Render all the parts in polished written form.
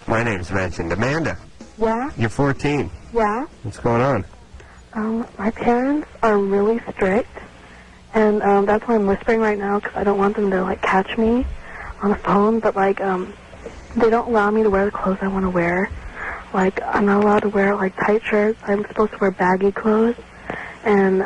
My name's mentioned. Amanda. Yeah? You're 14. Yeah? What's going on? My parents are really strict, and that's why I'm whispering right now, because I don't want them to, like, catch me on the phone, but, like, they don't allow me to wear the clothes I want to wear. Like, I'm not allowed to wear, like, tight shirts. I'm supposed to wear baggy clothes, and,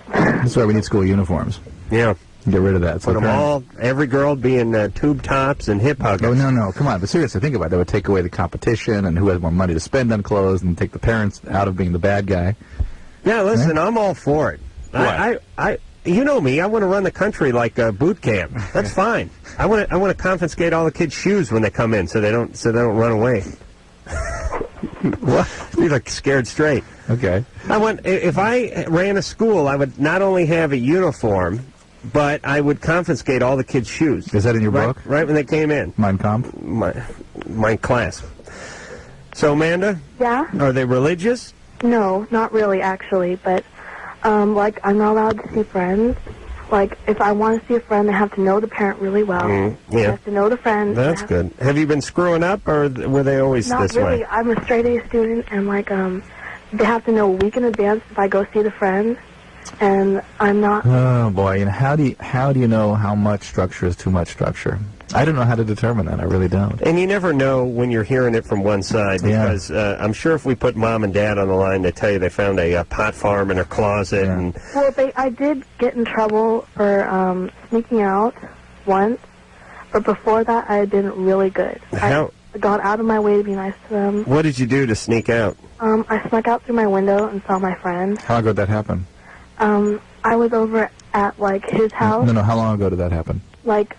That's why we need school uniforms. Yeah. Get rid of that. Put them all, every girl being tube tops and hip huggers. Oh, no, come on. But seriously, think about it. That would take away the competition and who has more money to spend on clothes and take the parents out of being the bad guy. Yeah, listen, I'm all for it. What? You know me. I want to run the country like boot camp. That's fine. I want to confiscate all the kids' shoes when they come in, so they don't run away. What? You're like scared straight. Okay. If I ran a school, I would not only have a uniform, but I would confiscate all the kids' shoes. Is that in your book? Right when they came in. Mein Kampf? My class. So, Amanda? Yeah? Are they religious? No, not really, actually, but, like, I'm not allowed to see friends. Like, if I want to see a friend, they have to know the parent really well. Yeah. They have to know the friend. That's good. Have you been screwing up, or were they always Not this really. way? I'm a straight-A student, and, like, they have to know a week in advance if I go see the friend, and I'm not... Oh, boy. And how do you know how much structure is too much structure? I don't know how to determine that. I really don't. And you never know when you're hearing it from one side, because I'm sure if we put Mom and Dad on the line, they tell you they found a pot farm in their closet. Yeah. And Well, I did get in trouble for sneaking out once, but before that, I had been really good. How? I got out of my way to be nice to them. What did you do to sneak out? I snuck out through my window and saw my friend. How long ago did that happen? I was over at, like, his house. No, how long ago did that happen? Like,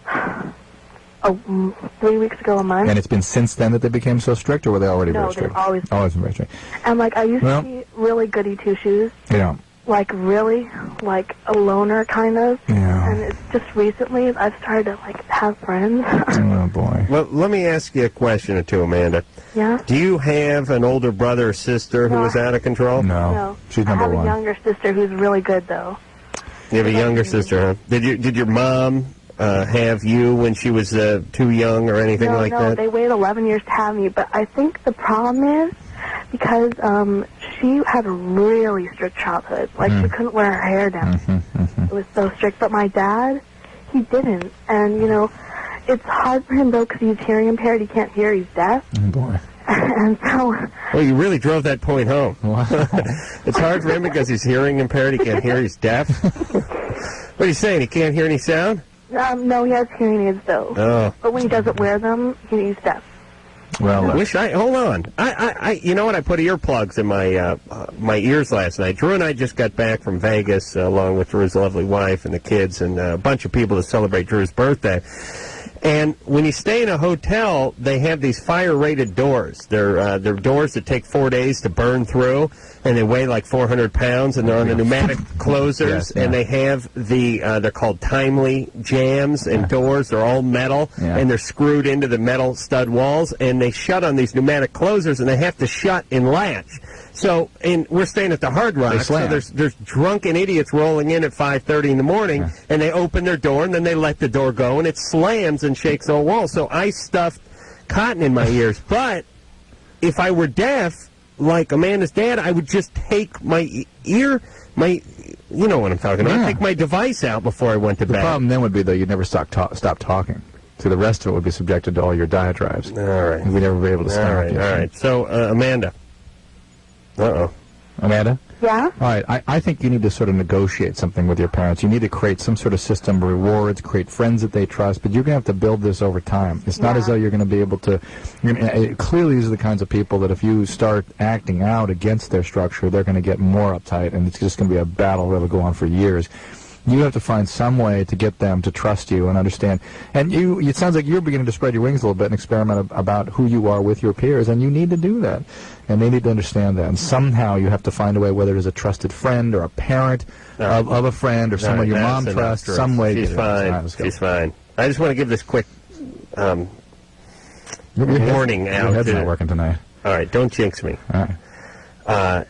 3 weeks ago, a month. And it's been since then that they became so strict, or were they already No, very strict? they've always been. Always been very strict. And, like, I used to be really goody two-shoes. Yeah. Like, really, like, a loner, kind of. Yeah. And it's just recently I've started to, like, have friends. Oh, boy. Well, let me ask you a question or two, Amanda. Yeah? Do you have an older brother or sister who is out of control? No. She's I number have one. a younger sister who's really good, though. You have a younger sister, huh? Did your mom have you when she was too young or anything like No, that? they waited 11 years to have me, but I think the problem is because she had a really strict childhood. Like, she couldn't wear her hair down. It was so strict. But my dad, he didn't. And, you know, it's hard for him, though, because he's hearing impaired. He can't hear. He's deaf. Oh, boy. And so... Well, you really drove that point home. Wow. It's hard for him because he's hearing impaired. He can't hear. He's deaf. What are you saying? He can't hear any sound? no, he has hearing aids, though. Oh. But when he doesn't wear them, he's deaf. Well, Hold on. You know what? I put earplugs in my my ears last night. Drew and I just got back from Vegas, along with Drew's lovely wife and the kids, and a bunch of people to celebrate Drew's birthday. And when you stay in a hotel, they have these fire-rated doors. They're doors that take 4 days to burn through, and they weigh like 400 pounds, and they're on the pneumatic closers, and they have they're called timely jams and doors. They're all metal, and they're screwed into the metal stud walls, and they shut on these pneumatic closers, and they have to shut and latch. So, and we're staying at the Hard Rock, so there's drunken idiots rolling in at 5:30 in the morning, and they open their door, and then they let the door go, and it slams and shakes the whole wall. So I stuffed cotton in my ears. But if I were deaf, like Amanda's dad, I would just take my you know what I'm talking about. I'd take my device out before I went to bed. The problem then would be, though, you'd never stop talking. So the rest of it would be subjected to all your diatribes. All right. We'd never be able to stop. All right. So, Amanda. Uh-oh. Amanda? Yeah? All right, I think you need to sort of negotiate something with your parents. You need to create some sort of system of rewards, create friends that they trust, but you're going to have to build this over time. It's not as though you're going to be able to... clearly, these are the kinds of people that if you start acting out against their structure, they're going to get more uptight, and it's just going to be a battle that'll go on for years. You have to find some way to get them to trust you and understand. And it sounds like you're beginning to spread your wings a little bit and experiment about who you are with your peers, and you need to do that. And they need to understand that. And somehow you have to find a way, whether it's a trusted friend or a parent of a friend or someone your mom trusts, some way. She's fine. She's fine. I just want to give this quick warning out. Your head's not working tonight. All right, don't jinx me. All right.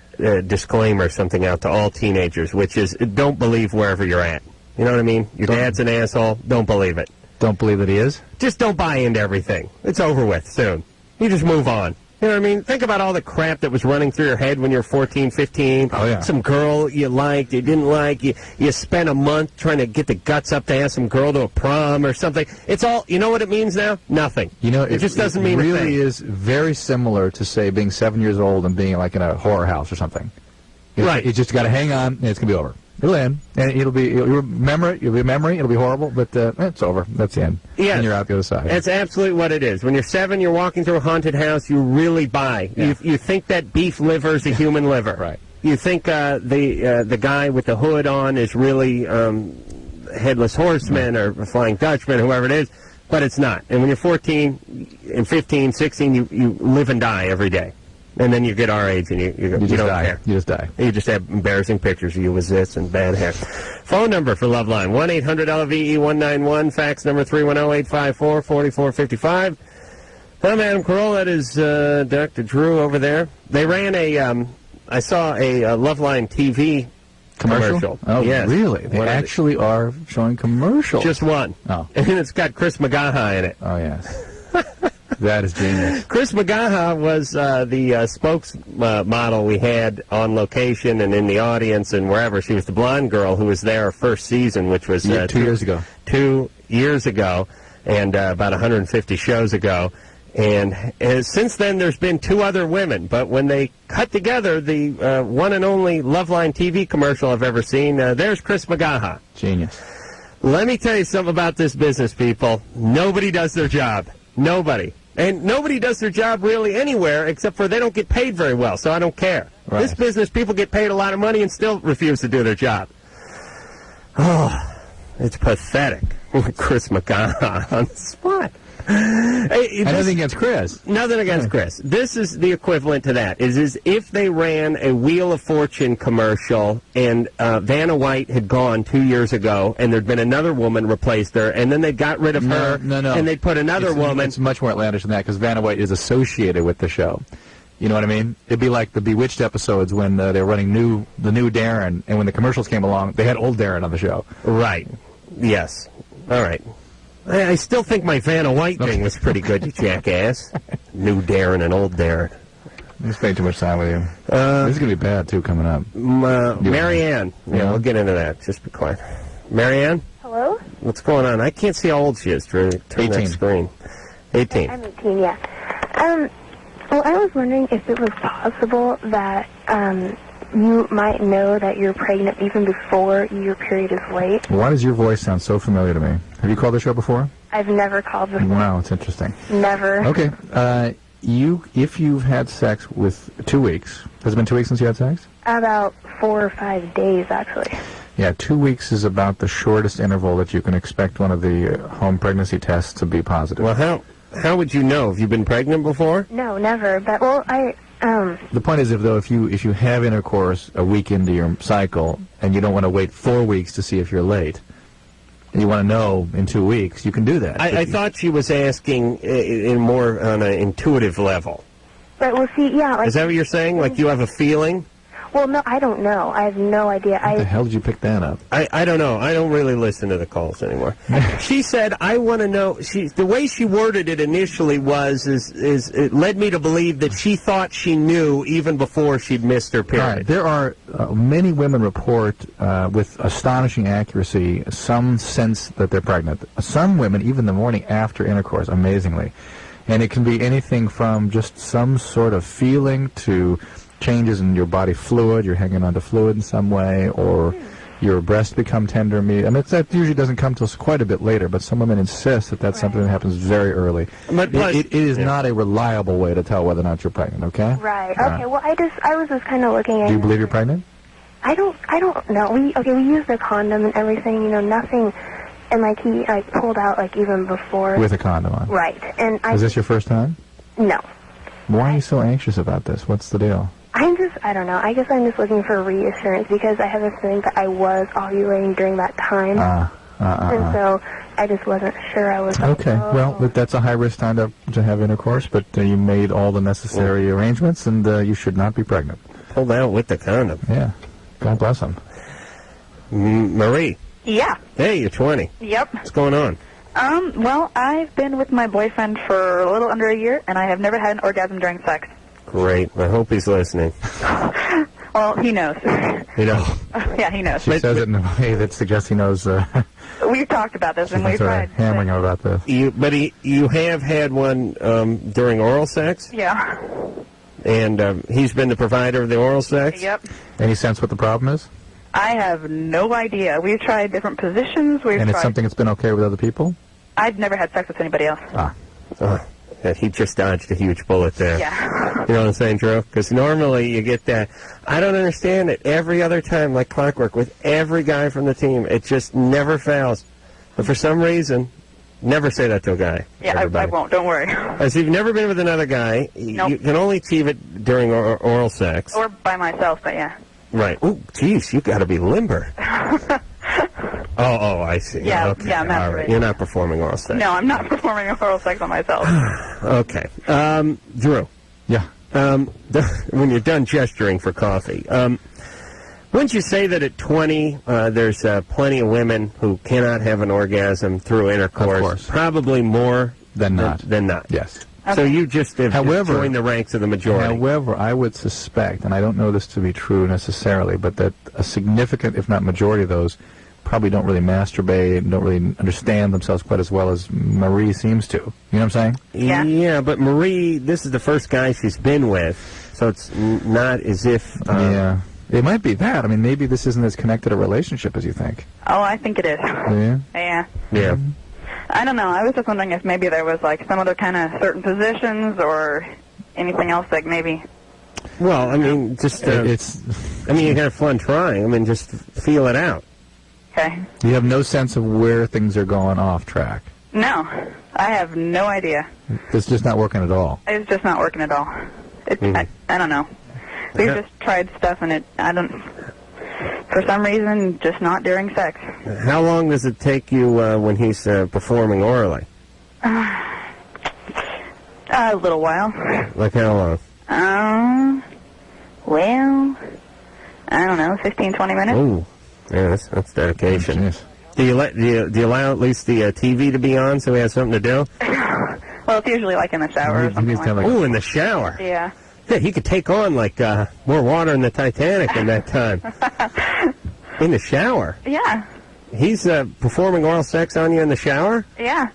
Disclaimer, something out to all teenagers, which is don't believe wherever you're at. You know what I mean? Your dad's an asshole. Don't believe it. Don't believe that he is? Just don't buy into everything. It's over with soon. You just move on. You know what I mean? Think about all the crap that was running through your head when you're 14, 15. Oh, yeah. Some girl you liked, you didn't like. You spent a month trying to get the guts up to ask some girl to a prom or something. It's all, you know what it means now? Nothing. You know, it just doesn't mean a thing. It really is very similar to, say, being 7 years old and being like in a horror house or something. Right. You just got to hang on, and it's going to be over. It'll end, and you'll remember it. You'll be a memory. It'll be horrible, but it's over. That's the end. Yes. And you're out the other side. That's absolutely what it is. When you're 7, you're walking through a haunted house, you really buy. Yeah. You think that beef liver is a human liver. Right. You think the guy with the hood on is really Headless Horseman or Flying Dutchman, whoever it is, but it's not. And when you're 14 and 15, 16, you live and die every day. And then you get our age and you don't care. You just die. You just have embarrassing pictures of you with zits and bad hair. Phone number for Loveline, 1-800-LVE-191, fax number 310-854-4455. I'm Adam Carolla. That is Dr. Drew over there. They ran I saw a Loveline TV commercial. Oh, yes. Really? They actually are showing commercials. Just one. Oh. And it's got Chris McGaha in it. Oh, yes. That is genius. Chris McGaha was the spokesmodel we had on location and in the audience and wherever. She was the blonde girl who was there first season, which was 2 years ago. 2 years ago, and about 150 shows ago. And since then, there's been 2 other women. But when they cut together the one and only Loveline TV commercial I've ever seen, there's Chris McGaha. Genius. Let me tell you something about this business, people. Nobody does their job. Nobody. And nobody does their job really anywhere except for they don't get paid very well, so I don't care. Right. This business, people get paid a lot of money and still refuse to do their job. Oh, it's pathetic. Chris McGaha on the spot. Nothing against Chris. Nothing against Chris. This is the equivalent to that. Is if they ran a Wheel of Fortune commercial and Vanna White had gone 2 years ago and there'd been another woman replaced her and then they got rid of her and they'd put another woman. It's much more outlandish than that because Vanna White is associated with the show. You know what I mean? It'd be like the Bewitched episodes when they were running the new Darren, and when the commercials came along, they had old Darren on the show. Right. Yes. All right. I still think my Vanna White thing was pretty good, you jackass. New Darren and old Darren. I'm spending too much time with you. This is going to be bad, too, coming up. Marianne. Yeah, we'll get into that. Just be quiet. Marianne? Hello? What's going on? I can't see how old she is. Turn 18. that screen. 18. I'm 18, yeah. Well, I was wondering if it was possible that you might know that you're pregnant even before your period is late. Why does your voice sound so familiar to me? Have you called the show before? I've never called before. Wow, it's interesting. Never. Okay. If you've had sex with 2 weeks, has it been 2 weeks since you had sex? About 4 or 5 days, actually. Yeah, 2 weeks is about the shortest interval that you can expect one of the home pregnancy tests to be positive. Well, how would you know? Have you been pregnant before? No, never. But, well, The point is, if you have intercourse a week into your cycle and you don't want to wait 4 weeks to see if you're late, and you want to know in 2 weeks, you can do that. I thought she was asking in more on an intuitive level. But, well, see, yeah. Like, is that what you're saying? Like you have a feeling? Well, no, I don't know. I have no idea. How the hell did you pick that up? I don't know. I don't really listen to the calls anymore. She said, I want to know. The way she worded it initially it led me to believe that she thought she knew even before she'd missed her period. Right. There are many women report with astonishing accuracy some sense that they're pregnant. Some women, even the morning after intercourse, amazingly. And it can be anything from just some sort of feeling to changes in your body fluid, you're hanging onto fluid in some way, or your breasts become tender. I mean, that usually doesn't come till quite a bit later, but some women insist that that's something that happens very early. But plus, it is not a reliable way to tell whether or not you're pregnant, okay? Right. Okay, well, I was just kind of looking at... Do you believe you're pregnant? I don't know. We used a condom and everything, nothing... And, he, pulled out, even before... With a condom on? Right. And Is this your first time? No. Why are you so anxious about this? What's the deal? I don't know. I guess I'm just looking for reassurance because I have a feeling that I was ovulating during that time. And so I just wasn't sure I was... Okay, well, that's a high-risk time to have intercourse, but you made all the necessary arrangements, and you should not be pregnant. Pulled out with the condom. Yeah. God bless him. Marie. Yeah. Hey, you're 20. Yep. What's going on? Well, I've been with my boyfriend for a little under a year, and I have never had an orgasm during sex. Great. I hope he's listening. Well, he knows. You know. Yeah, he knows. She says it in a way that suggests he knows. We've talked about this, and we've tried. Hammering him about this. You have had one during oral sex? Yeah. And he's been the provider of the oral sex? Yep. Any sense what the problem is? I have no idea. We've tried different positions. And it's something that's been okay with other people? I've never had sex with anybody else. Ah. Yeah, he just dodged a huge bullet there. Yeah. You know what I'm saying, Drew? Because normally you get that. I don't understand it. Every other time, like clockwork, with every guy from the team, it just never fails. But for some reason, never say that to a guy. Yeah, I won't. Don't worry. As you've never been with another guy, Nope. you can only achieve it during oral sex. Or by myself, but yeah. Right. Oh, geez, you got to be limber. Oh, I see. Yeah, okay. yeah, I'm All right. You're not performing oral sex. No, I'm not performing oral sex on myself. Okay. Drew. Yeah. When you're done gesturing for coffee, wouldn't you say that at 20, there's plenty of women who cannot have an orgasm through intercourse? Of course. Probably more Than not. Than not. Yes. So you just have joined the ranks of the majority. However, I would suspect, and I don't know this to be true necessarily, but that a significant, if not majority of those, probably don't really masturbate, don't really understand themselves quite as well as Marie seems to. You know what I'm saying? Yeah. Yeah, but Marie, this is the first guy she's been with, so it's not as if... yeah. It might be that. I mean, maybe this isn't as connected a relationship as you think. Oh, I think it is. Yeah? Yeah. Yeah. I don't know. I was just wondering if maybe there was, like, some other kind of certain positions or anything else, like maybe... Well, I mean, just... you can have fun trying. I mean, just feel it out. Okay. You have no sense of where things are going off track. No. I have no idea. It's just not working at all. It's just not working at all. I don't know. We've just tried stuff, and for some reason, just not during sex. How long does it take you when he's performing orally? A little while. Like how long? Well, I don't know, 15, 20 minutes. Oh, yeah, that's dedication. Jeez. Do you allow at least the TV to be on so he has something to do? Well, it's usually like in the shower or something like that. Oh, in the shower. Yeah. Yeah, he could take on like more water in the Titanic in that time. In the shower. Yeah. He's performing oral sex on you in the shower? Yeah.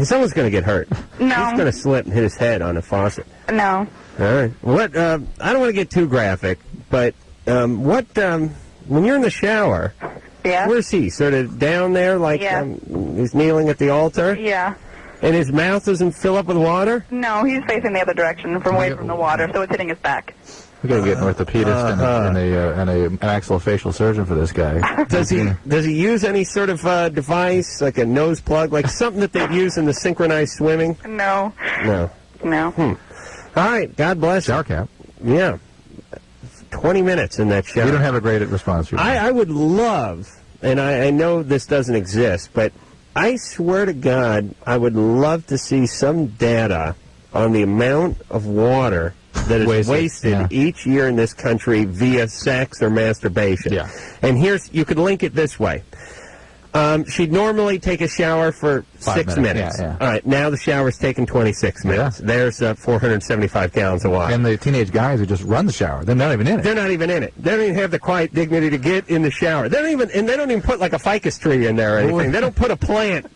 Someone's going to get hurt. No. He's going to slip and hit his head on the faucet. No. All right. What? I don't want to get too graphic, but when you're in the shower, Yeah. where's he? Sort of down there, like he's kneeling at the altar? Yeah. And his mouth doesn't fill up with water? No, he's facing the other direction, away from the water, so it's hitting his back. We got to get an orthopedist and an maxillofacial surgeon for this guy. Does he use any sort of device, like a nose plug, like something that they'd use in the synchronized swimming? No. No. No. All right. God bless you. Shower cap. Yeah. 20 minutes in that shower. You don't have a great response. I would love, and I know this doesn't exist, but I swear to God, I would love to see some data on the amount of water that is wasted each year in this country via sex or masturbation. Yeah. And you could link it this way. She'd normally take a shower for 6 minutes. Yeah. All right, now the shower's taking 26 minutes. Yeah. There's 475 gallons of water. And the teenage guys who just run the shower, they're not even in it. They're not even in it. They don't even have the quiet dignity to get in the shower. They don't even put like a ficus tree in there or anything. They don't put a plant.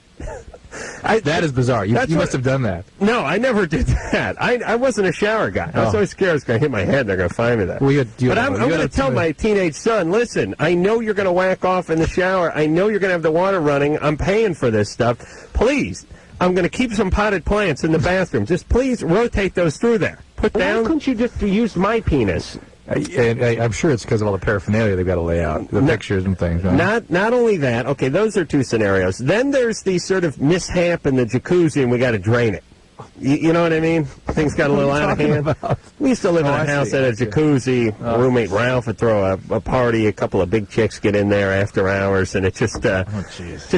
That is bizarre. You must have done that. No, I never did that. I wasn't a shower guy. I was always scared I was going to hit my head and they're going to find me that. But I'm going to tell my teenage son, listen, I know you're going to whack off in the shower. I know you're going to have the water running. I'm paying for this stuff. Please, I'm going to keep some potted plants in the bathroom. Just please rotate those through there. Why couldn't you just use my penis? I'm sure it's because of all the paraphernalia they've got to lay out, the pictures and things. Right? Not only that. Okay, those are two scenarios. Then there's the sort of mishap in the jacuzzi, and we got to drain it. You know what I mean? Things got a little out of hand. About? We used to live in a house that had a jacuzzi. Roommate Ralph would throw a party. A couple of big chicks get in there after hours, and it just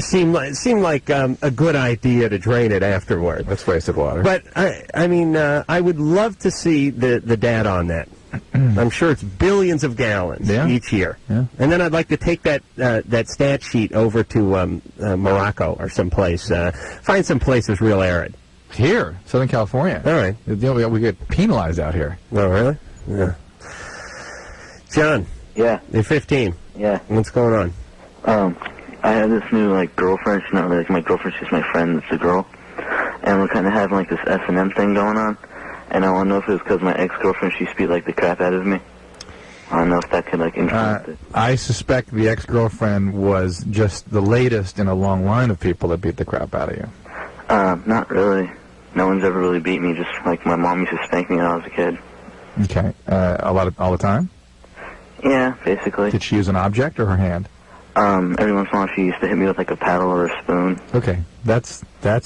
seemed like a good idea to drain it afterward. That's wasted water. But I would love to see the data on that. I'm sure it's billions of gallons each year. Yeah. And then I'd like to take that stat sheet over to Morocco or someplace. Find some place that's real arid. Here, Southern California. All right. You know, we get penalized out here. Oh, really? Yeah. John. Yeah. You're 15. Yeah. What's going on? I have this new, like, girlfriend. She's not really, like, my girlfriend. She's my friend. It's a girl. And we're kind of having, like, this S&M thing going on. And I want to know if it was because my ex-girlfriend, she used to beat, like, the crap out of me. I don't know if that could, like, influence it. I suspect the ex-girlfriend was just the latest in a long line of people that beat the crap out of you. Not really. No one's ever really beat me. Just, like, my mom used to spank me when I was a kid. Okay. All the time? Yeah, basically. Did she use an object or her hand? Every once in a while she used to hit me with, like, a paddle or a spoon. Okay. That's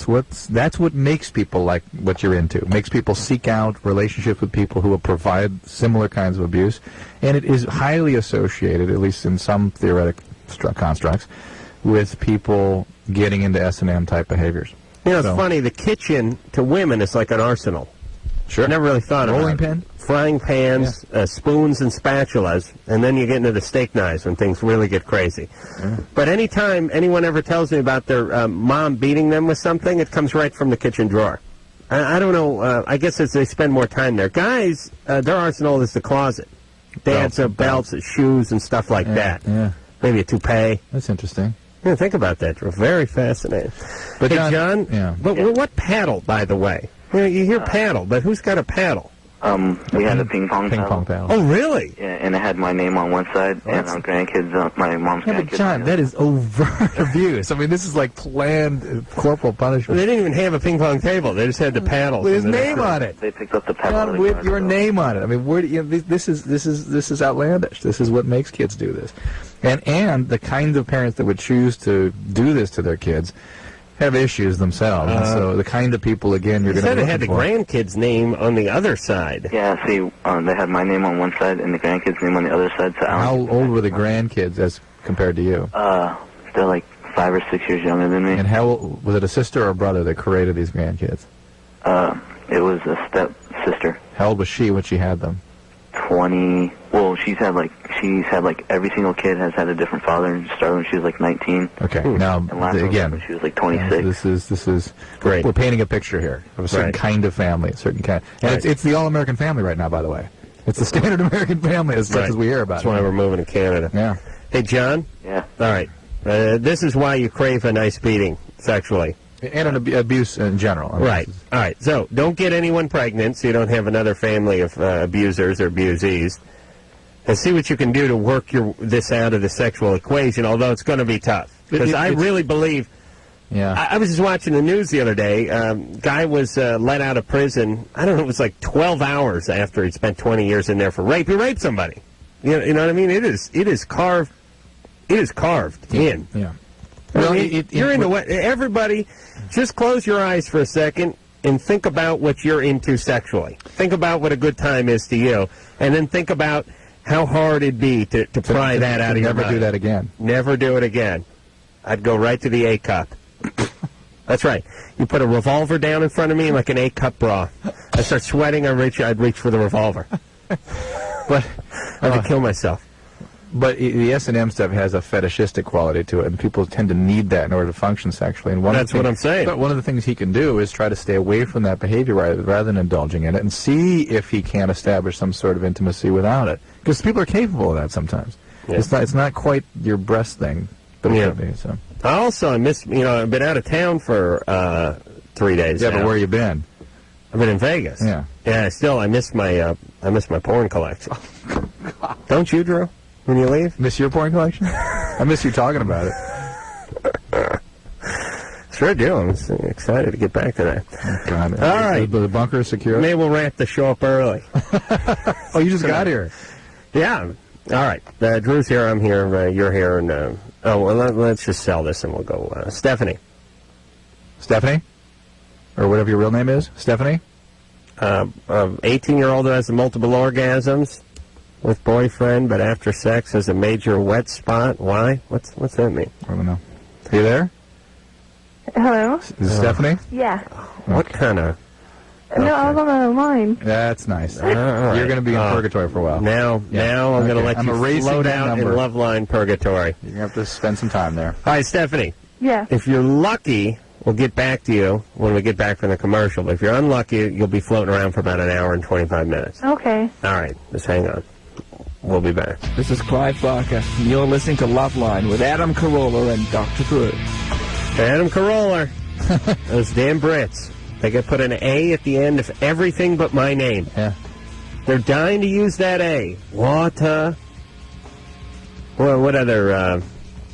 what makes people like what you're into. Makes people seek out relationships with people who will provide similar kinds of abuse. And it is highly associated, at least in some theoretic constructs, with people getting into S&M type behaviors. You know, it's funny. The kitchen to women is like an arsenal. Sure. I never really thought about it. Rolling pin? Frying pans, spoons and spatulas, and then you get into the steak knives when things really get crazy. But anytime anyone ever tells me about their mom beating them with something, it comes right from the kitchen drawer. I don't know. I guess as they spend more time there. Guys, their arsenal is the closet. Dads have belts, shoes, and stuff like that. Yeah. Maybe a toupee. That's interesting. Yeah, think about that, Drew. Very fascinating. But hey, John, yeah. But what paddle, by the way? You know, you hear paddle, but who's got a paddle? We had a ping pong paddle. Oh, really? Yeah, and it had my name on one side and our grandkids, my mom's Yeah, grandkids. but John, that is overt abuse. I mean, this is like planned corporal punishment. They didn't even have a ping pong table. They just had the paddle. With his name on it. They picked up the paddle. John, with your name on it. I mean, where do you, this is outlandish. This is what makes kids do this. And the kinds of parents that would choose to do this to their kids have issues themselves. And so the kind of people, again, you're going to be looking for. It had the grandkid's name on the other side. Yeah, see, they had my name on one side and the grandkid's name on the other side. So how old were the grandkids as compared to you? They're like 5 or 6 years younger than me. And how was it a sister or a brother that created these grandkids? It was a step-sister. How old was she when she had them? 20. Well, she's had like every single kid has had a different father, and started when she was like 19. Okay. Now again, when she was like 26. This is great. We're painting a picture here of a certain kind of family, a certain kind. And it's the all-American family right now, by the way. It's the standard American family as much as we hear about. That's why we're moving to Canada. Yeah. Hey, John. Yeah. All right. This is why you crave a nice beating sexually. And an abuse in general. I mean, right. All right. So don't get anyone pregnant so you don't have another family of abusers or abusees. And see what you can do to work this out of the sexual equation, although it's going to be tough. Because I really believe... Yeah. I was just watching the news the other day. Guy was let out of prison, I don't know, it was like 12 hours after he'd spent 20 years in there for rape. He raped somebody. You know what I mean? It is carved in. Yeah. Well, you're into what? Everybody, just close your eyes for a second and think about what you're into sexually. Think about what a good time is to you, and then think about how hard it'd be to pry that out of your mind. Never do that again. Never do it again. I'd go right to the A cup. That's right. You put a revolver down in front of me like an A cup bra. I start sweating. I'd reach for the revolver. But I would kill myself. But the S&M stuff has a fetishistic quality to it, and people tend to need that in order to function sexually. And that's what I'm saying. But one of the things he can do is try to stay away from that behavior rather than indulging in it, and see if he can establish some sort of intimacy without it. Because people are capable of that sometimes. Yeah. It's not quite your breast thing, but it could be. So. I miss. I've been out of town for 3 days. Yeah, now. but where you been? I've been in Vegas. Yeah. Yeah. I miss my porn collection. Don't you, Drew? When you leave? Miss your porn collection? I miss you talking about it. Sure do. I'm excited to get back to that. Oh, God. All right. The bunker is secure? Maybe we'll wrap the show up early. Oh, you just got here. Yeah. All right. Drew's here. I'm here. You're here. And let's just sell this and we'll go. Stephanie. Stephanie? Or whatever your real name is? Stephanie? 18-year-old who has multiple orgasms. With boyfriend, but after sex has a major wet spot. Why? What's that mean? I don't know. Are you there? Hello? Is it Stephanie? Yeah. What kind of No, I was on the line. That's nice. All right. You're going to be in purgatory for a while. Now I'm going to let I'm you erasing float that out in number. Loveline purgatory. You're going to have to spend some time there. All right, Stephanie. Yeah. If you're lucky, we'll get back to you when we get back from the commercial. But if you're unlucky, you'll be floating around for about an hour and 25 minutes. Okay. All right, just hang on. We'll be back. This is Clive Barker, and you're listening to Loveline with Adam Carolla and Dr. Drew. Adam Carolla. Those damn Brits. They could put an A at the end of everything but my name. Yeah. They're dying to use that A. Water. Well, what other...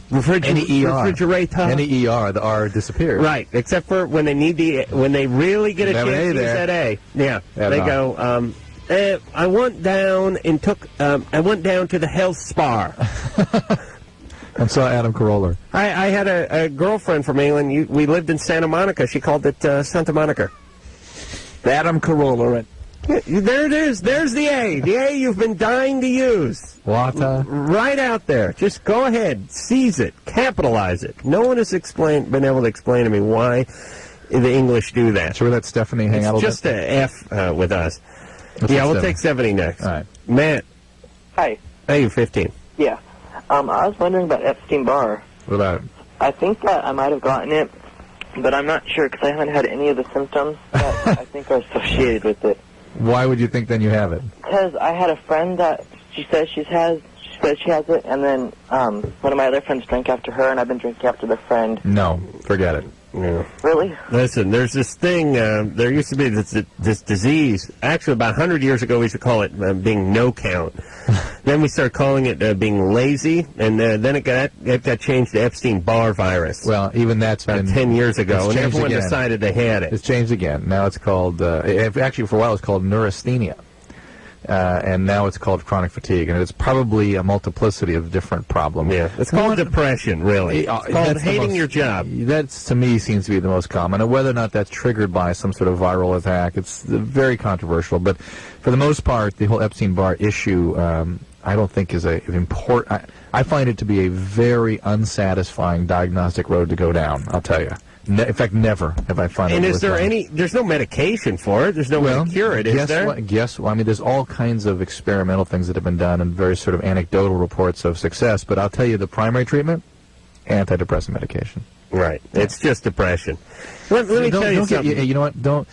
Any ER. refrigerator. Any ER, the R disappears. Right, except for when they need when they really get a Have chance an A to use there. that A. Yeah, Yeah, they no. go. I went down and took. I went down to the health spa. And saw Adam Carolla. I had a girlfriend from England. We lived in Santa Monica. She called it Santa Monica. Adam Carolla and... There it is. There's the A. The A you've been dying to use. Water. Right out there. Just go ahead. Seize it. Capitalize it. No one has been able to explain to me why the English do that. Should we let Stephanie hang out a It's little just a F with us. Let's Yeah, let we'll Stephanie. take 70 next. All right. Matt. Hi. Hey, you're 15. Yeah. I was wondering about Epstein-Barr. What about it? I think that I might have gotten it, but I'm not sure because I haven't had any of the symptoms that I think are associated with it. Why would you think then you have it? Because I had a friend that she says she has it, and then one of my other friends drank after her, and I've been drinking after the friend. No, forget it. Yeah. Really? Listen, there's this thing, there used to be this disease. Actually, about 100 years ago, we used to call it being no count. Then we started calling it being lazy, and then it got changed to Epstein-Barr virus. Well, even that's about been 10 years ago, it's and changed everyone again. decided they had it. It's changed again. Now it's called, actually for a while it was called neurasthenia. And now it's called chronic fatigue, and it's probably a multiplicity of different problems. Yeah, it's called depression, really. It's called That's the hating most- your job. That, to me, seems to be the most common. And whether or not that's triggered by some sort of viral attack, it's very controversial. But for the most part, the whole Epstein-Barr issue, I don't think is I find it to be a very unsatisfying diagnostic road to go down, I'll tell you. In fact, never have I found it. And is there worthwhile. there's no medication for it. There's no way to cure it, is there? I mean, there's all kinds of experimental things that have been done and very sort of anecdotal reports of success. But I'll tell you, the primary treatment, antidepressant medication. Right. It's just depression. Let me tell you something. You know what? Don't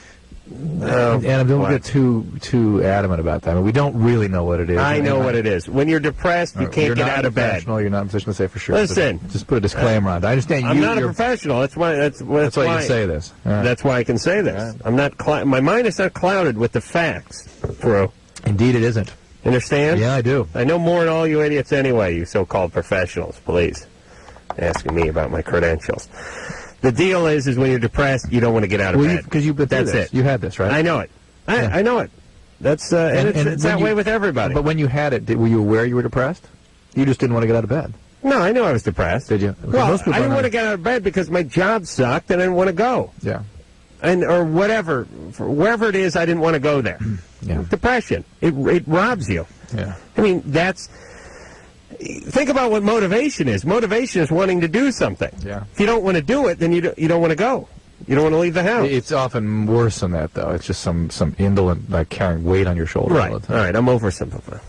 Adam, don't get too adamant about that. I mean, we don't really know what it is. I know what it is. When you're depressed, you can't get out of bed. You're not in a position to say for sure. Listen. Just put a disclaimer on it. I understand I'm not a you're professional. That's why That's why you can say this. All right. That's why I can say this. All right. I'm not. My mind is not clouded with the facts, Drew. Indeed, it isn't. Understand? Yeah, I do. I know more than all you idiots anyway. You so-called professionals. Please, asking me about my credentials. The deal is when you're depressed, you don't want to get out of bed. Because you've been through That's this. it. You had this, right? I know it. I know it. That's and it's that way with everybody. But when you had it, were you aware you were depressed? You just didn't want to get out of bed. No, I knew I was depressed. Did you? Well, Most people I didn't don't. want to get out of bed because my job sucked and I didn't want to go. Yeah. Or whatever, wherever it is, I didn't want to go there. Yeah. Depression. It robs you. Yeah. I mean, think about what motivation is. Motivation is wanting to do something. Yeah. If you don't want to do it, then you don't want to go. You don't want to leave the house. It's often worse than that, though. It's just some indolent, like carrying weight on your shoulder Right. all the time. All right, I'm oversimplifying.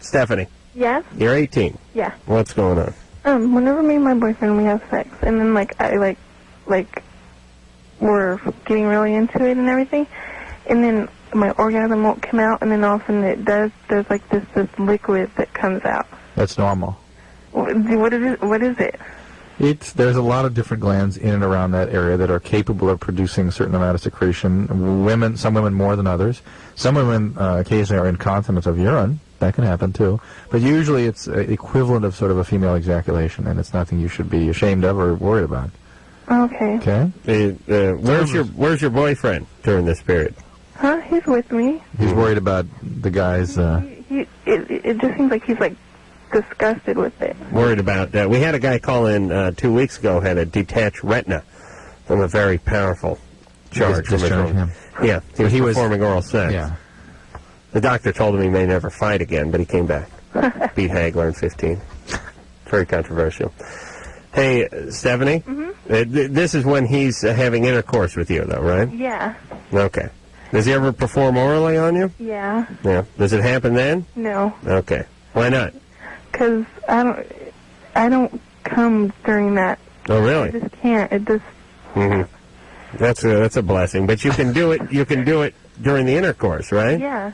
Stephanie, Yes? you're 18. Yeah. What's going on? Whenever me and my boyfriend, we have sex, and then, we're getting really into it and everything, and then my orgasm won't come out, and then all of a sudden it does. There's, this liquid that comes out. That's normal. What is it? There's a lot of different glands in and around that area that are capable of producing a certain amount of secretion. Some women more than others. Some women occasionally are incontinent of urine. That can happen too. But usually it's equivalent of sort of a female ejaculation, and it's nothing you should be ashamed of or worried about. Okay. Okay? Where's your boyfriend during this period? Huh? He's with me. He's worried about the guys. It just seems like he's disgusted with it. Worried about that. We had a guy call in 2 weeks ago, had a detached retina from a very powerful charge. Discharged him. Yeah, he was performing oral sex. Yeah. The doctor told him he may never fight again, but he came back. Beat Hagler in 15. Very controversial. Hey, Stephanie, this is when he's having intercourse with you, though, right? Yeah. Okay. Does he ever perform orally on you? Yeah. Yeah. Does it happen then? No. Okay. Why not? Because I don't come during that. Oh, really? I just can't. It just... That's a blessing. But you can do it. You can do it during the intercourse, right? Yeah.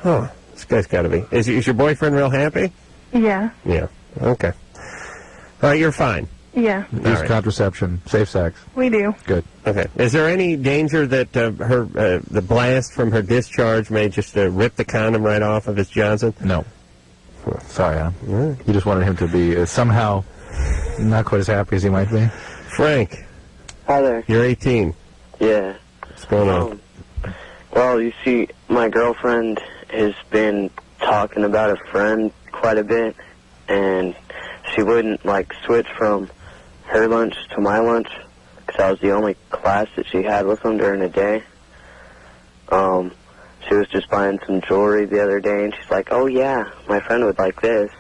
Oh, this guy's got to be. Is your boyfriend real happy? Yeah. Yeah. Okay. All right, you're fine. Yeah. Use contraception, safe sex. We do. Good. Okay. Is there any danger that the blast from her discharge may just rip the condom right off of his Johnson? No. Sorry, Adam. You just wanted him to be somehow not quite as happy as he might be. Frank. Hi there. You're 18. Yeah. What's going on? Well, you see, my girlfriend has been talking about a friend quite a bit, and she wouldn't, like, switch from her lunch to my lunch, because I was the only class that she had with them during the day. She was just buying some jewelry the other day, and she's like, oh, yeah, my friend would like this.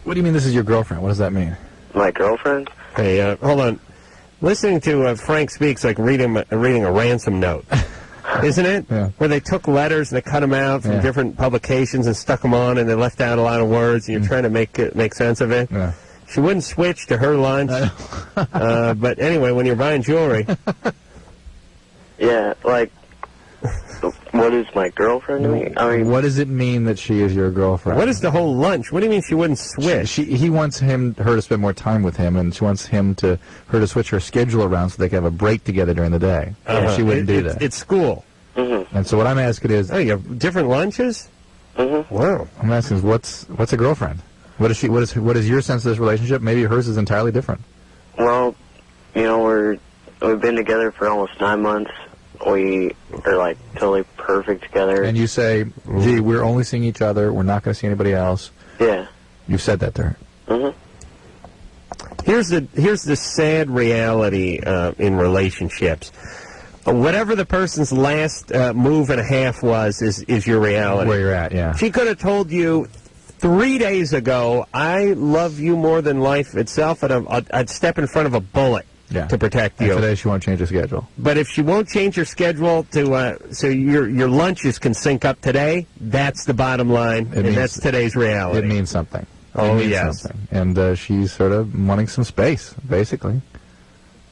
What do you mean this is your girlfriend? What does that mean? My girlfriend? Hey, hold on. Listening to Frank speaks like reading a ransom note, isn't it? Yeah. Where they took letters and they cut them out from different publications and stuck them on, and they left out a lot of words, and you're trying to make sense of it. Yeah. She wouldn't switch to her lunch. But anyway, when you're buying jewelry. Yeah, like, what is my girlfriend doing? I mean, what does it mean that she is your girlfriend? What is the whole lunch? What do you mean she wouldn't switch? He wants her to spend more time with him, and she wants her to switch her schedule around so they can have a break together during the day. She wouldn't do that. It's school. And so what I'm asking is... Oh, you have different lunches? Wow. I'm asking is, what's a girlfriend? What is your sense of this relationship? Maybe hers is entirely different. well, you know, we've been together for almost 9 months. We are, like, totally perfect together. And you say, gee, we're only seeing each other. We're not going to see anybody else. Yeah. You've said that to her. Here's the sad reality in relationships. Whatever the person's last move and a half was is your reality. Where you're at, yeah. She could have told you 3 days ago, I love you more than life itself, and I'd step in front of a bullet to protect you. And today she won't change her schedule. But if she won't change her schedule to so your lunches can sync up today, that's the bottom line, and that's today's reality. It means something. Oh, it means yes. something. And she's sort of wanting some space, basically.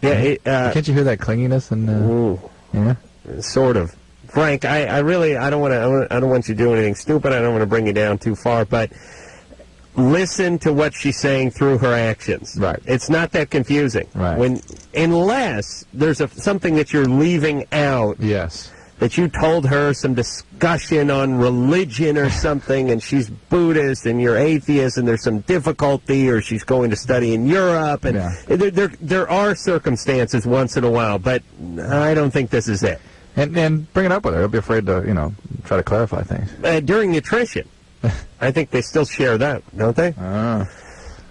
Yeah. Can't you hear that clinginess? And yeah, sort of. Frank, I really don't want you to do anything stupid. I don't want to bring you down too far, but listen to what she's saying through her actions. Right. It's not that confusing. Right. Unless there's something that you're leaving out. Yes. That you told her some discussion on religion or something, and she's Buddhist and you're atheist, and there's some difficulty, or she's going to study in Europe, and there are circumstances once in a while, but I don't think this is it. And bring it up with her. Don't be afraid to try to clarify things. During nutrition, I think they still share that, don't they?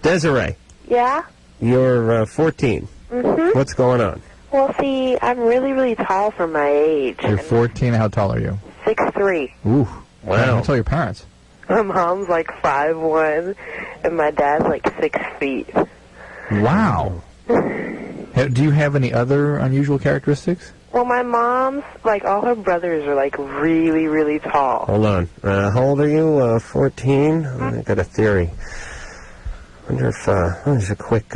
Desiree. Yeah? You're 14. Mm-hmm. What's going on? Well, see, I'm really, really tall for my age. You're 14. How tall are you? 6'3". Ooh. Wow. How tall are your parents? My mom's like 5'1", and my dad's like 6 feet. Wow. Do you have any other unusual characteristics? Well, my mom's, like, all her brothers are, like, really, really tall. Hold on. How old are you? 14? I got a theory. Wonder if there's a quick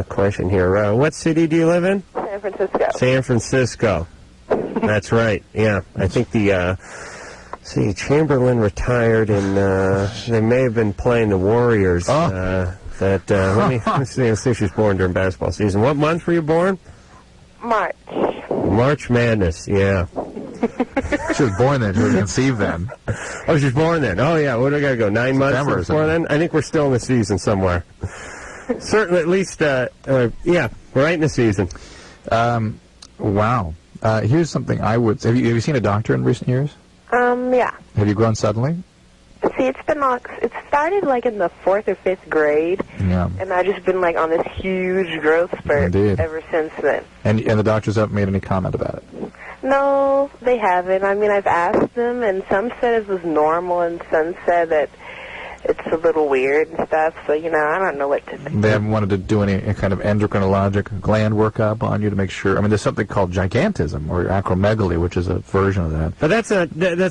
question here. What city do you live in? San Francisco. San Francisco. That's right. Yeah, I think Chamberlain retired, and they may have been playing the Warriors. Let me see if she was born during basketball season. What month were you born? March. March Madness. Yeah. She was born then. She was conceived then. Oh, she was born then. Oh, yeah. What do I got to go? 9 September months before then? I think we're still in the season somewhere. Certainly, at least, yeah, we're right in the season. Wow. Here's something I would... Have you seen a doctor in recent years? Yeah. Have you grown suddenly? See, it started, like, in the 4th or 5th grade. Yeah. And I've just been, like, on this huge growth spurt ever since then. And the doctors haven't made any comment about it? No, they haven't. I mean, I've asked them, and some said it was normal, and some said that it's a little weird and stuff. So, you know, I don't know what to think. They haven't wanted to do any kind of endocrinologic gland workup on you to make sure. I mean, there's something called gigantism or acromegaly, which is a version of that. But that's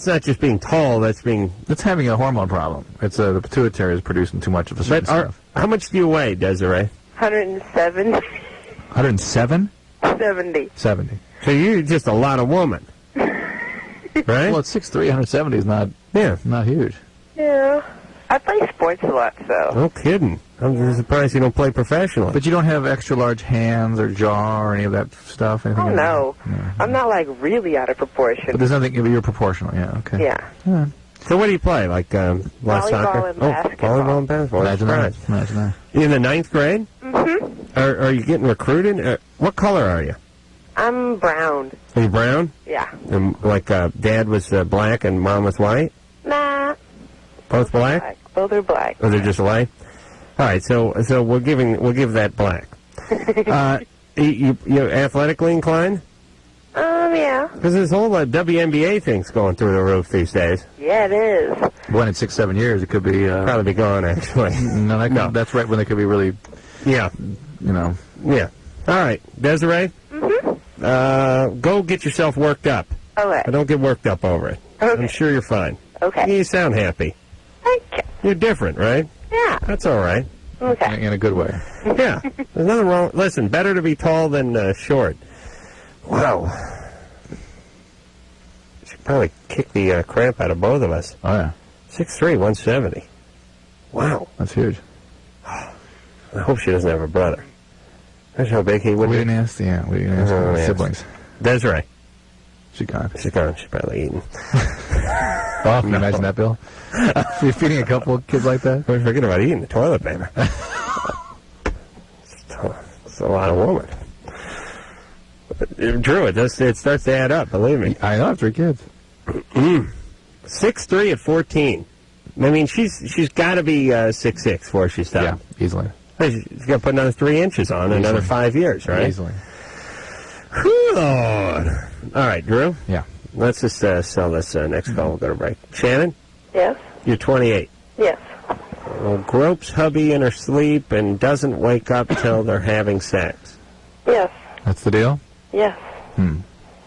not just being tall. That's having a hormone problem. It's the pituitary is producing too much of a certain stuff. How much do you weigh, Desiree? 107. 107? 70. 70. So you're just a lot of woman, right? Well, it's 6'3", 170 is not huge. Yeah. I play sports a lot, so. No kidding. I'm surprised you don't play professionally. But you don't have extra large hands or jaw or any of that stuff? Anything Oh, no. I'm not, like, really out of proportion. But there's nothing, you're proportional, yeah, okay. Yeah. So what do you play? Like volleyball soccer? and basketball. Volleyball and basketball. Imagine that. You in the 9th grade? Mm-hmm. Are you getting recruited? What color are you? I'm brown. Are you brown? Yeah. And like Dad was black and Mom was white? Nah. Both black? Both are black. Or they're just light? All right, so we'll give that black. You athletically inclined? Yeah. Because this whole WNBA thing's going through the roof these days. Yeah, it is. When in 6-7 years, it could be... probably be gone, actually. No, that's right when they could be really... Yeah. You know. Yeah. All right, Desiree? Mm-hmm. Go get yourself worked up. Okay. But don't get worked up over it. Okay. I'm sure you're fine. Okay. You sound happy. Okay. You're different, right? Yeah. That's all right. Okay. In a good way. Yeah. There's nothing wrong. Listen, better to be tall than short. Wow. Should probably kick the cramp out of both of us. Oh, yeah. 6'3", 170. Wow. That's huge. I hope she doesn't have a brother. That's how big he would be. We didn't ask siblings. Desiree. She's gone. She's gone. She's probably eating. Oh, can you imagine that, Bill? You're feeding a couple of kids like that? Don't forget about eating the toilet paper. It's a lot of woman. Drew, it starts to add up, believe me. I know, I have 3 kids. 6'3" at 14. I mean, she's got to be 6'6" before she stops. Yeah, easily. She's got to put another 3 inches on in another 5 years, right? Easily. Whew, Lord. All right, Drew. Yeah. Let's just sell this next call. We'll go to break. Shannon? Yes. You're 28. Yes. Well, gropes hubby in her sleep and doesn't wake up till they're having sex. Yes. That's the deal? Yes.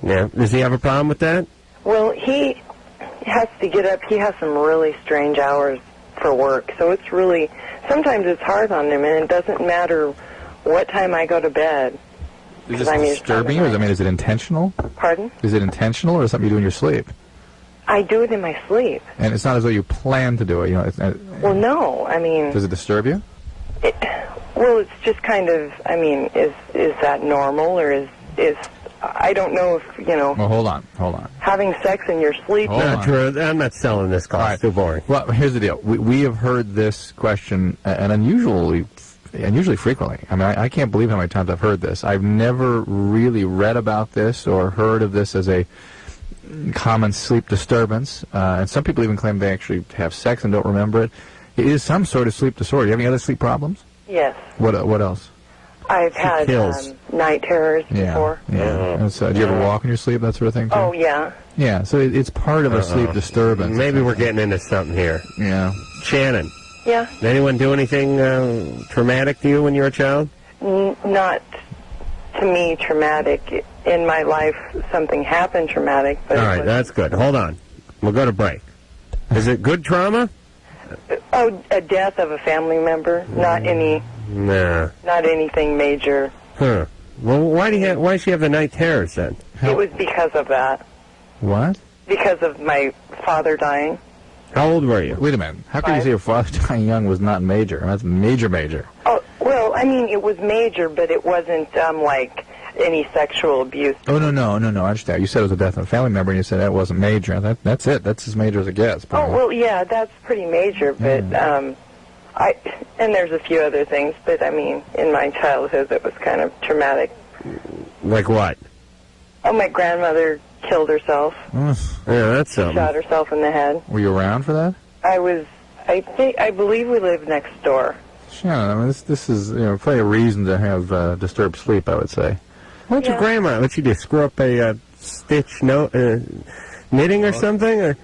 Yeah. Does he have a problem with that? Well, he has to get up. He has some really strange hours for work, so it's really, sometimes it's hard on him, and it doesn't matter what time I go to bed. Is this disturbing you? Is it intentional? Pardon? Is it intentional, or is it something you do in your sleep? I do it in my sleep. And it's not as though you plan to do it, you know? Well, no, I mean... Does it disturb you? Well, it's just kind of, I mean, is that normal, or is I don't know if, you know... Well, hold on. Having sex in your sleep... Drew, I'm not selling this call. It's too boring. Well, here's the deal. We have heard this question, and unusually frequently. I mean, I can't believe how many times I've heard this. I've never really read about this or heard of this as a common sleep disturbance, and some people even claim they actually have sex and don't remember it. It is some sort of sleep disorder. Do you have any other sleep problems? Yes. What else? I've had night terrors before. Yeah. And so, do you ever walk in your sleep, that sort of thing, too? Oh, yeah. Yeah, so it's part of a sleep disturbance. Maybe we're getting into something here. Yeah. Shannon. Yeah. Did anyone do anything traumatic to you when you were a child? Not to me traumatic. In my life, something happened traumatic. But all right, that's good. Hold on. We'll go to break. Is it good trauma? Oh, a death of a family member. Not any... Nah. Not anything major. Huh. Well, why does she have the night terrors then? It was because of that. What? Because of my father dying. How old were you? Wait a minute. How can you say your father dying young was not major? That's major. Oh, well, I mean, it was major, but it wasn't, like, any sexual abuse. Oh, no, I understand. You said it was a death of a family member, and you said that wasn't major. That's it. That's as major as it gets. Oh, well, yeah, that's pretty major, but, and there's a few other things, but, I mean, in my childhood, it was kind of traumatic. Like what? Oh, my grandmother killed herself. Yeah, that's something. Shot herself in the head. Were you around for that? I believe we lived next door. Shannon, I mean, this is, probably a reason to have disturbed sleep, I would say. What'd your grandma, what'd she do, screw up a stitch knitting or something? Or?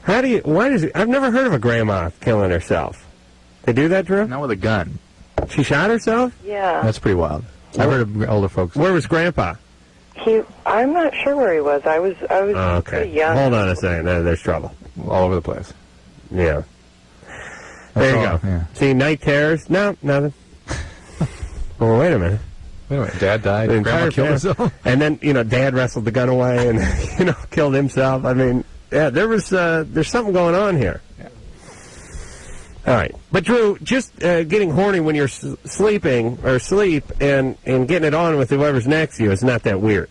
Why does I've never heard of a grandma killing herself. They do that, Drew? Not with a gun. She shot herself? Yeah. That's pretty wild. I've heard of older folks. Where was Grandpa? I'm not sure where he was. I was Okay. pretty young. Hold on a second. There's trouble. All over the place. Yeah. There you go. Yeah. See, night terrors? No, nothing. Well, wait a minute. Wait a minute. Dad died. The Grandma entire killed family- herself. And then, Dad wrestled the gun away and, killed himself. I mean, yeah, there's something going on here. Yeah. All right. But, Drew, just getting horny when you're sleeping or asleep and getting it on with whoever's next to you is not that weird.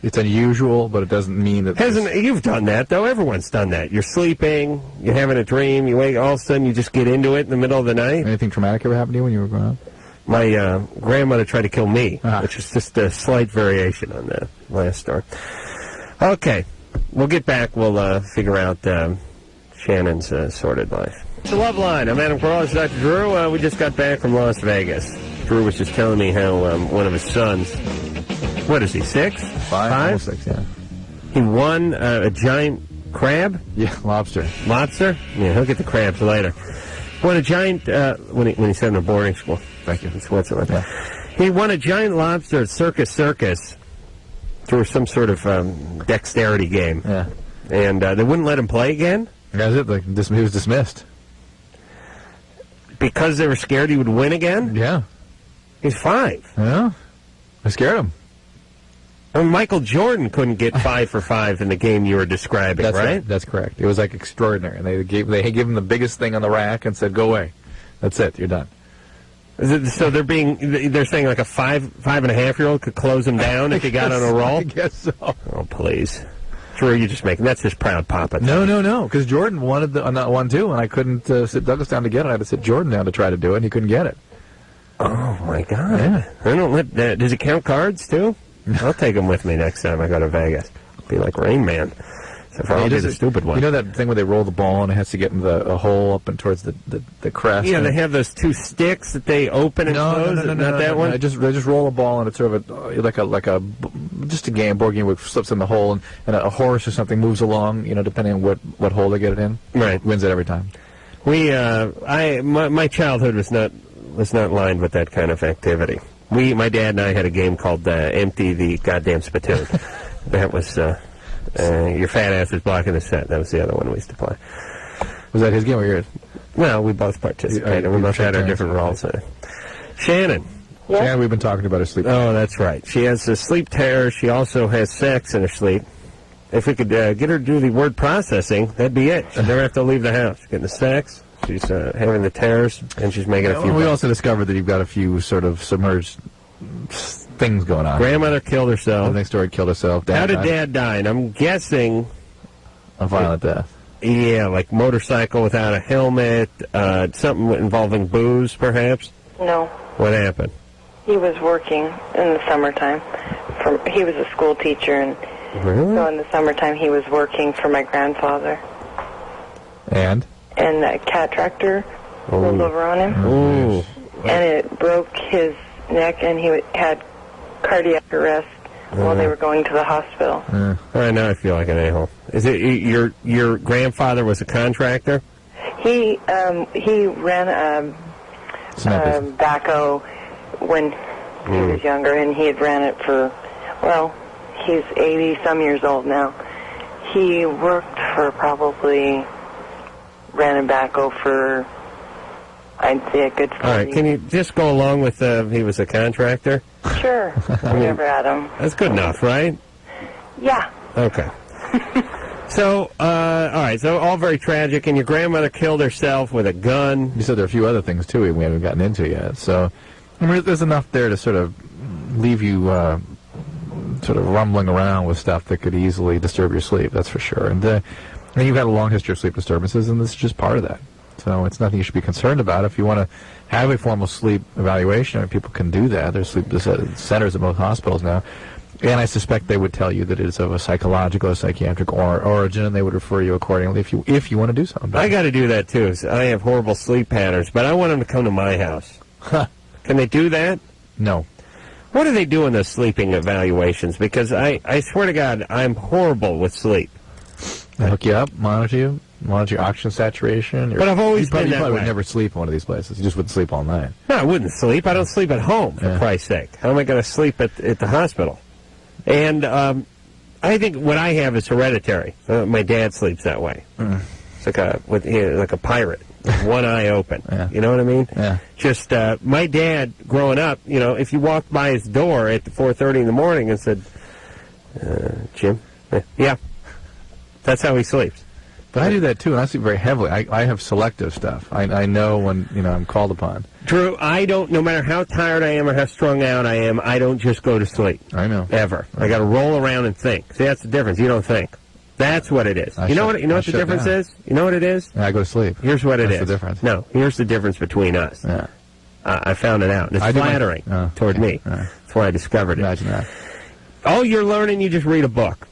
It's unusual, but it doesn't mean that... You've done that, though. Everyone's done that. You're sleeping, you're having a dream, you wake, all of a sudden you just get into it in the middle of the night. Anything traumatic ever happened to you when you were growing up? My grandmother tried to kill me, which is just a slight variation on the last story. Okay. We'll get back. We'll figure out Shannon's sordid life. It's the Loveline. I'm Adam Carolla. It's Dr. Drew. We just got back from Las Vegas. Drew was just telling me how one of his sons, what is he, 6? 5? Almost 6, yeah. He won a giant crab? Yeah, lobster. Lobster? Yeah, he'll get the crabs later. Won a giant, when he said in a boarding school. Thank you. In Switzerland. Yeah. He won a giant lobster at Circus through some sort of dexterity game. Yeah. And they wouldn't let him play again? That's it. He was dismissed. Because they were scared he would win again? Yeah. He's 5. Yeah. I scared him. I mean, Michael Jordan couldn't get 5 for 5 in the game you were describing, right? That's correct. It was like extraordinary. And they gave him the biggest thing on the rack and said, "Go away. That's it. You're done." So they're saying like a 5.5-year-old could close him down if he got on a roll? I guess so. Oh, please. Drew, you're just making, that's his proud papa. No, because Jordan wanted that one too, and I couldn't sit Douglas down to get it. I had to sit Jordan down to try to do it, and he couldn't get it. Oh, my God. Yeah. I don't let, does he count cards, too? I'll take him with me next time I go to Vegas. Be like Rain Man. So I'll do the stupid one. You know that thing where they roll the ball and it has to get in a hole up and towards the crest? Yeah, they have those 2 sticks that they open and close. No, not that one? They just roll a ball and it's sort of just a board game which slips in the hole and a horse or something moves along, depending on what hole they get it in. Right. Wins it every time. My childhood was not lined with that kind of activity. My dad and I had a game called Empty the Goddamn Spittoon. That was... your fat ass was blocking the set. That was the other one we used to play. Was that his game or yours? Well, we both participated. We both had our different roles. Shannon. Yeah? Shannon, we've been talking about her sleep. Oh, that's right. She has a sleep terror. She also has sex in her sleep. If we could get her to do the word processing, that'd be it. She'd never have to leave the house. She's getting the sex, she's having the terrors, and she's making a few... We also discovered that you've got a few sort of submerged things going on. Grandmother killed herself. The next story killed herself. How did Dad die? And I'm guessing... A violent death. Yeah, like motorcycle without a helmet, something involving booze, perhaps? No. What happened? He was working in the summertime. He was a school teacher, and so in the summertime he was working for my grandfather. And A cat tractor rolled over on him. Ooh. And it broke his neck, and he had cardiac arrest while they were going to the hospital. All right, now I feel like an a-hole. Is it your grandfather was a contractor? He ran a backhoe when he was younger, and he had ran it for, he's 80-some years old now. He worked for ran a backhoe for, I'd say, a good 40. All right, can you just go along with he was a contractor? Sure, whatever, Adam. That's good enough, right? Yeah. Okay. So, all right, so all very tragic, and your grandmother killed herself with a gun. you said there are a few other things, too, we haven't gotten into yet. So, there's enough there to sort of leave you sort of rumbling around with stuff that could easily disturb your sleep, that's for sure. And you've had a long history of sleep disturbances, and this is just part of that. So it's nothing you should be concerned about. If you want to have a formal sleep evaluation, people can do that. There's sleep centers at most hospitals now. And I suspect they would tell you that it is of a psychological or psychiatric origin, and they would refer you accordingly if you want to do something. I got to do that, too. I have horrible sleep patterns, but I want them to come to my house. Can they do that? No. What do they do in the sleeping evaluations? Because I swear to God, I'm horrible with sleep. They hook you up, monitor your oxygen saturation. But I've always been you that probably way. would never sleep in one of these places. You just wouldn't sleep all night. No, I wouldn't sleep. I don't sleep at home, for Christ's sake. How am I going to sleep at the hospital? And I think what I have is hereditary. My dad sleeps that way. It's like a pirate, with one eye open. You know what I mean? Yeah. Just my dad, growing up, if you walked by his door at 4:30 in the morning and said, Jim, yeah, that's how he sleeps. But I do that too, and I sleep very heavily. I have selective stuff. I know when I'm called upon. Drew, I don't. No matter how tired I am or how strung out I am, I don't just go to sleep. I know. Ever. I got to roll around and think. See, that's the difference. You don't think. That's what it is. You know what the difference is? You know what it is? Yeah, I go to sleep. Here's what it is. That's the difference. No, here's the difference between us. Yeah. I found it out. It's flattering toward me. That's why I discovered it. Imagine that. All you're learning, you just read a book.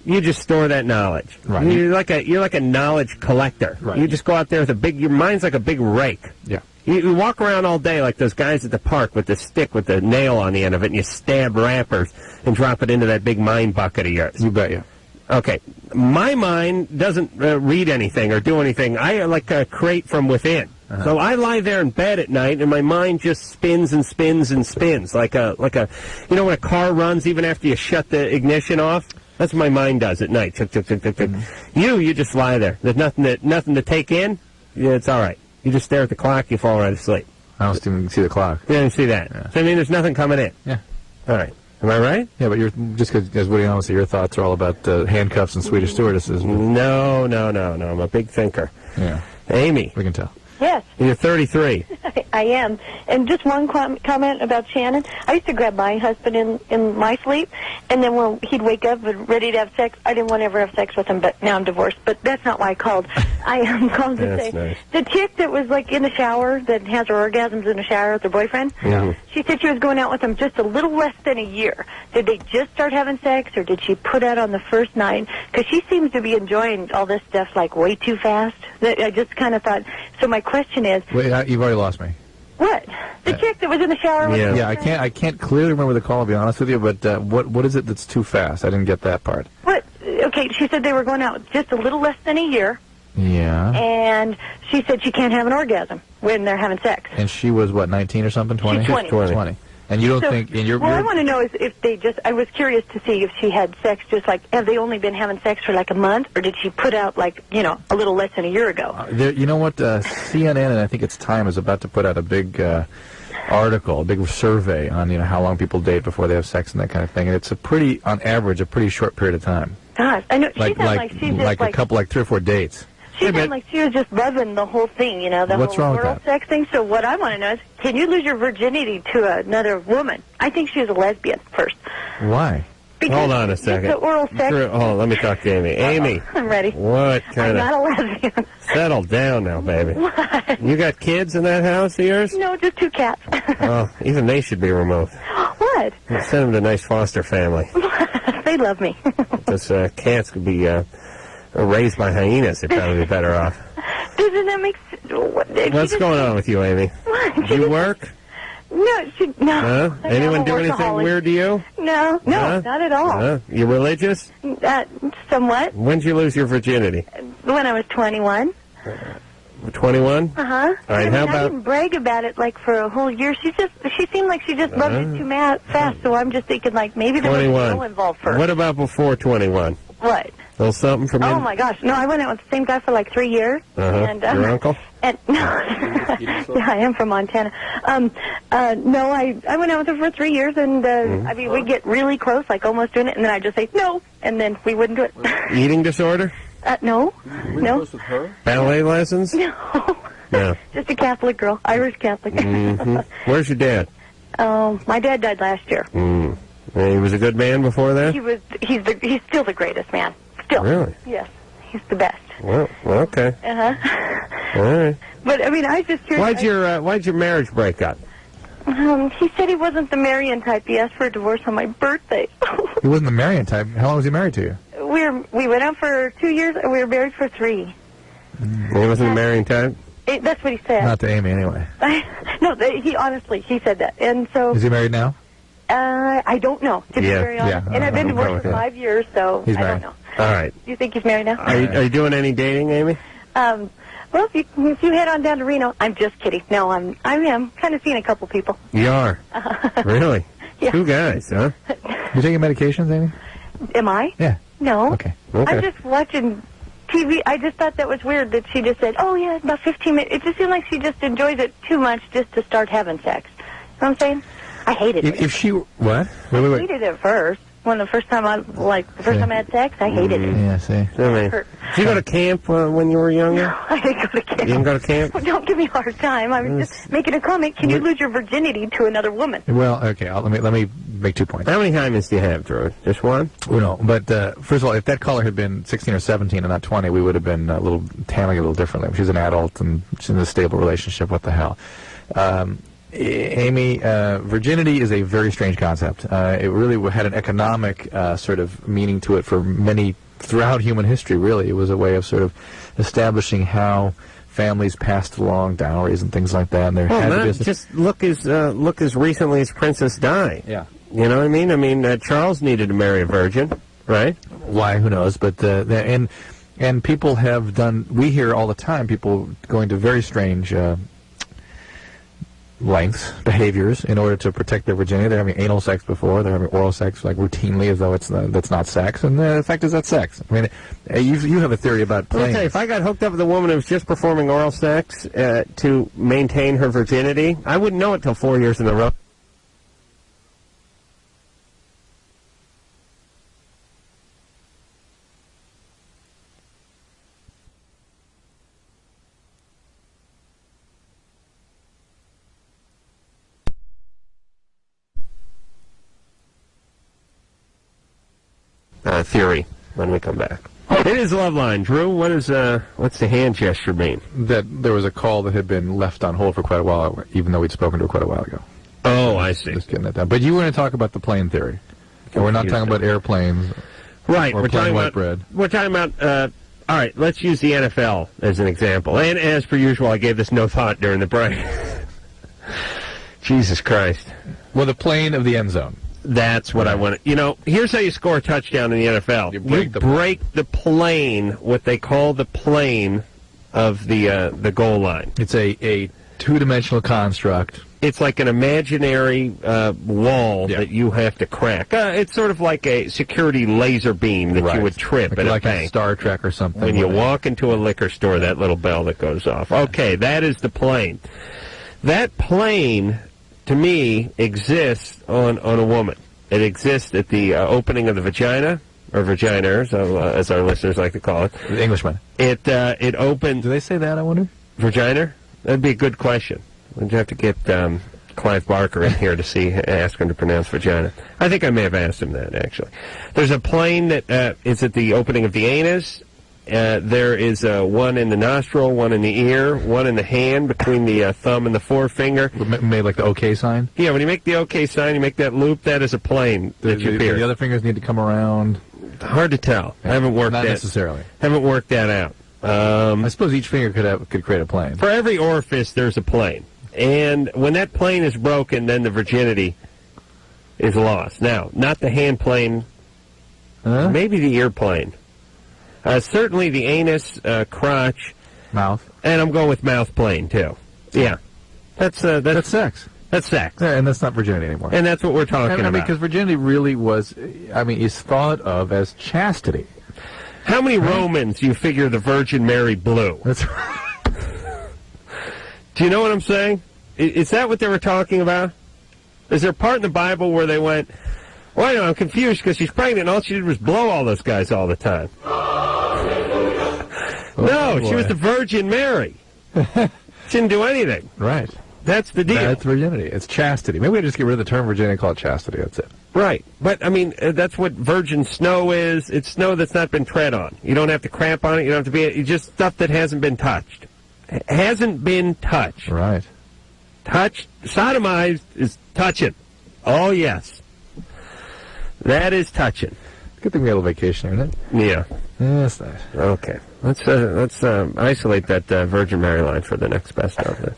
You just store that knowledge. Right. You're like a knowledge collector. Right. You just go out there with your mind's like a big rake. Yeah. You walk around all day like those guys at the park with the stick with the nail on the end of it, and you stab wrappers and drop it into that big mind bucket of yours. You bet you. Okay. My mind doesn't read anything or do anything. I create from within. So I lie there in bed at night, and my mind just spins and spins and spins like a when a car runs even after you shut the ignition off. That's what my mind does at night. Tick, tick, tick, tick, tick. You just lie there. There's nothing to take in. Yeah, it's all right. You just stare at the clock. You fall right asleep. I don't even see the clock. You don't see that. Yeah. So, I mean, there's nothing coming in. Yeah. All right. Am I right? Yeah, but you're just because Woody Allen said your thoughts are all about handcuffs and Swedish stewardesses. No. I'm a big thinker. Yeah. Amy. We can tell. Yes. You're 33. I am. And just one comment about Shannon. I used to grab my husband in my sleep, and then when he'd wake up and ready to have sex, I didn't want to ever have sex with him, but now I'm divorced. But that's not why I called. I am called to say, nice. The chick that was like in the shower, that has her orgasms in the shower with her boyfriend, she said she was going out with him just a little less than a year. Did they just start having sex, or did she put out on the first night? Because she seems to be enjoying all this stuff like way too fast. I just kind of thought, so my question is... Wait, you've already lost me. What? The chick that was in the shower with Yeah, I can't clearly remember the call, to be honest with you, but what is it that's too fast? I didn't get that part. What? Okay, she said they were going out just a little less than a year. Yeah. And she said she can't have an orgasm when they're having sex. And she was, 19 or something? 20? She's 20. And you don't think... I want to know is if they just... I was curious to see if she had sex just like... Have they only been having sex for like a month? Or did she put out like, a little less than a year ago? You know what? CNN, and I think it's Time, is about to put out a big article, a big survey on, how long people date before they have sex and that kind of thing. And it's on average, a pretty short period of time. Gosh, I know. She sounds like she's just like a couple, 3 or 4 dates. She sounded like she was just loving the whole thing, the What's whole wrong with oral that? sex thing. So what I want to know is, can you lose your virginity to another woman? I think she was a lesbian first. Why? Because hold on a second. The oral sex. Let me talk to Amy. Amy. I'm ready. What kind I'm not a lesbian. Settle down now, baby. What? You got kids in that house of yours? No, just 2 cats. Oh, even they should be removed. What? Send them to a nice foster family. They love me. Because cats could be raised by hyenas. They'd probably be better off. Doesn't that make sense? What's going on with you, Amy? What? Do you work? No, no. Huh? Anyone do anything weird to you? No, Huh? not at all. You religious? Somewhat. When'd you lose your virginity? When I was 21. 21? Uh-huh. All right, how I about... didn't brag about it like for a whole year. She seemed like she just loved it too fast. So I'm just thinking like maybe there was a 21. girl involved first. What about before 21? What? A little something from Oh my gosh! No, I went out with the same guy for like 3 years. And, your uncle? And no, yeah, I am from Montana. No, I went out with him for 3 years, and I mean we get really close, like almost doing it, and then I just say no, and then we wouldn't do it. Eating disorder? No. No. Close with her? Ballet lessons? No. No. Just a Catholic girl, Irish Catholic. Where's your dad? My dad died last year. He was a good man before that? He's still the greatest man. Still. Really? Yes. He's the best. Well, okay. Uh-huh. All right. But, I mean, I was just curious. Why'd your marriage break up? He said he wasn't the Marion type. He asked for a divorce on my birthday. He wasn't the Marion type. How long was he married to you? We went out for 2 years, and we were married for 3. He wasn't a marrying type? That's what he said. Not to Amy, anyway. No, he said that. And so... Is he married now? I don't know, to be very honest. Yeah, And I've been I'm divorced for with 5 years, so He's I married. don't know. All right. Do you think he's married now? Are you doing any dating, Amy? Well, if you head on down to Reno, I'm just kidding. No, I am kind of seeing a couple people. You are? Really? Yeah. 2 guys, huh? You taking medications, Amy? Am I? Yeah. No. Okay. I'm just watching TV. I just thought that was weird that she just said, oh, yeah, about 15 minutes. It just seemed like she just enjoys it too much just to start having sex. You know what I'm saying? I hated it. If she... What? I hated it first. When the first time I had sex, I hated it. Yeah, see. Did you go to camp when you were younger? No, I didn't go to camp. You didn't go to camp? Well, don't give me a hard time. I was just making a comment. Can you lose your virginity to another woman? Well, okay, let me make 2 points. How many hymens do you have, Drew? Just one? Well, no, but first of all, if that caller had been 16 or 17 and not 20, we would have been handling it a little differently. She's an adult and she's in a stable relationship. What the hell? Amy, virginity is a very strange concept. It really had an economic sort of meaning to it for many throughout human history, really. It was a way of sort of establishing how families passed along dowries and things like that. And there had to be just look as recently as Princess Di. Yeah. You know what I mean? I mean, Charles needed to marry a virgin, right? Why? Who knows? But and people have done. We hear all the time people going to very strange lengths, behaviors, in order to protect their virginity. They're having anal sex before. They're having oral sex like routinely, as though that's not sex. And the fact is that's sex. I mean, you have a theory about playing. I'll tell you, if I got hooked up with a woman who was just performing oral sex to maintain her virginity, I wouldn't know it till 4 years in a row. Theory when we come back. It is Loveline. Drew, what's the hand gesture mean? That there was a call that had been left on hold for quite a while, even though we'd spoken to her quite a while ago. Oh, I see. Just getting that down. But you were going to talk about the plane theory. And we're not talking about airplanes. Right. Or plain white bread. We're talking about, all right, let's use the NFL as an example. And as per usual, I gave this no thought during the break. Jesus Christ. Well, the plane of the end zone. That's what I want. You know, here's how you score a touchdown in the NFL. You break the plane, what they call the plane of the goal line. It's a two-dimensional construct. It's like an imaginary wall that you have to crack. It's sort of like a security laser beam that you would trip at like a bank. A Star Trek or something. When you walk into a liquor store, that little bell that goes off. Okay, that is the plane. That plane, to me, exists on a woman. It exists at the opening of the vagina, or vaginers, as our listeners like to call it. The Englishman. It opens... Do they say that, I wonder? Vagina? That'd be a good question. We'd have to get Clive Barker in here to ask him to pronounce vagina. I think I may have asked him that, actually. There's a plane that is at the opening of the anus. There is one in the nostril, one in the ear, one in the hand between the thumb and the forefinger. Made like the OK sign? Yeah, when you make the OK sign, you make that loop, that is a plane that you pierce. The other fingers need to come around? Hard to tell. I haven't worked Not necessarily. Haven't worked that out. I suppose each finger could create a plane. For every orifice, there's a plane. And when that plane is broken, then the virginity is lost. Now, not the hand plane, maybe the ear plane. Certainly the anus, crotch, mouth, and I'm going with mouth plane too. Yeah, that's sex. That's sex, and that's not virginity anymore. And that's what we're talking about. Because virginity really is thought of as chastity. How many Romans do you figure the Virgin Mary blew? That's right. Do you know what I'm saying? Is that what they were talking about? Is there a part in the Bible where they went, well, I know, I'm confused because she's pregnant and all she did was blow all those guys all the time. No, she was the Virgin Mary. She didn't do anything. Right. That's the deal. That's virginity. It's chastity. Maybe we just get rid of the term virginity and call it chastity. That's it. Right. But, I mean, that's what virgin snow is. It's snow that's not been tread on. You don't have to cramp on it. You don't have to be... It's just stuff that hasn't been touched. Hasn't been touched. Right. Touched, sodomized is touching. Oh, yes. That is touching. Good thing we had a vacation, isn't it? Yeah. That's nice. Okay. Let's isolate that Virgin Mary line for the next best of this.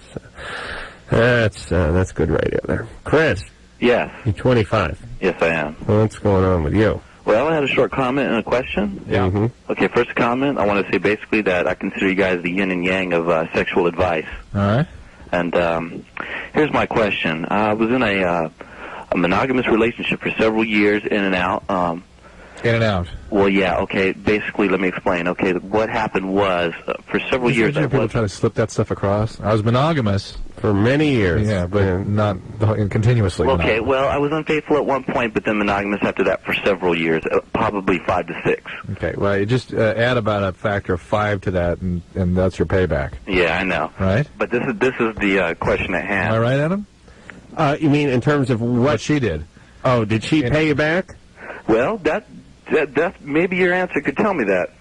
That's good radio there. Chris. Yes. You're 25. Yes, I am. Well, what's going on with you? Well, I had a short comment and a question. Yeah. Mm-hmm. Okay, first comment, I want to say basically that I consider you guys the yin and yang of sexual advice. All right. And here's my question. I was in a monogamous relationship for several years, in and out. In and out. Well, yeah, okay. Basically, let me explain. Okay, what happened was, for several years... People try to slip that stuff across. I was monogamous. For many years. Yeah, but not continuously. Okay, well, I was unfaithful at one point, but then monogamous after that for several years, probably 5 to 6. Okay, well, you just add about a factor of 5 to that, and that's your payback. Yeah, I know. Right? But this is the question at hand. Am I right, Adam? You mean in terms of what she did? Oh, did she pay you back? Well, that maybe your answer could tell me that.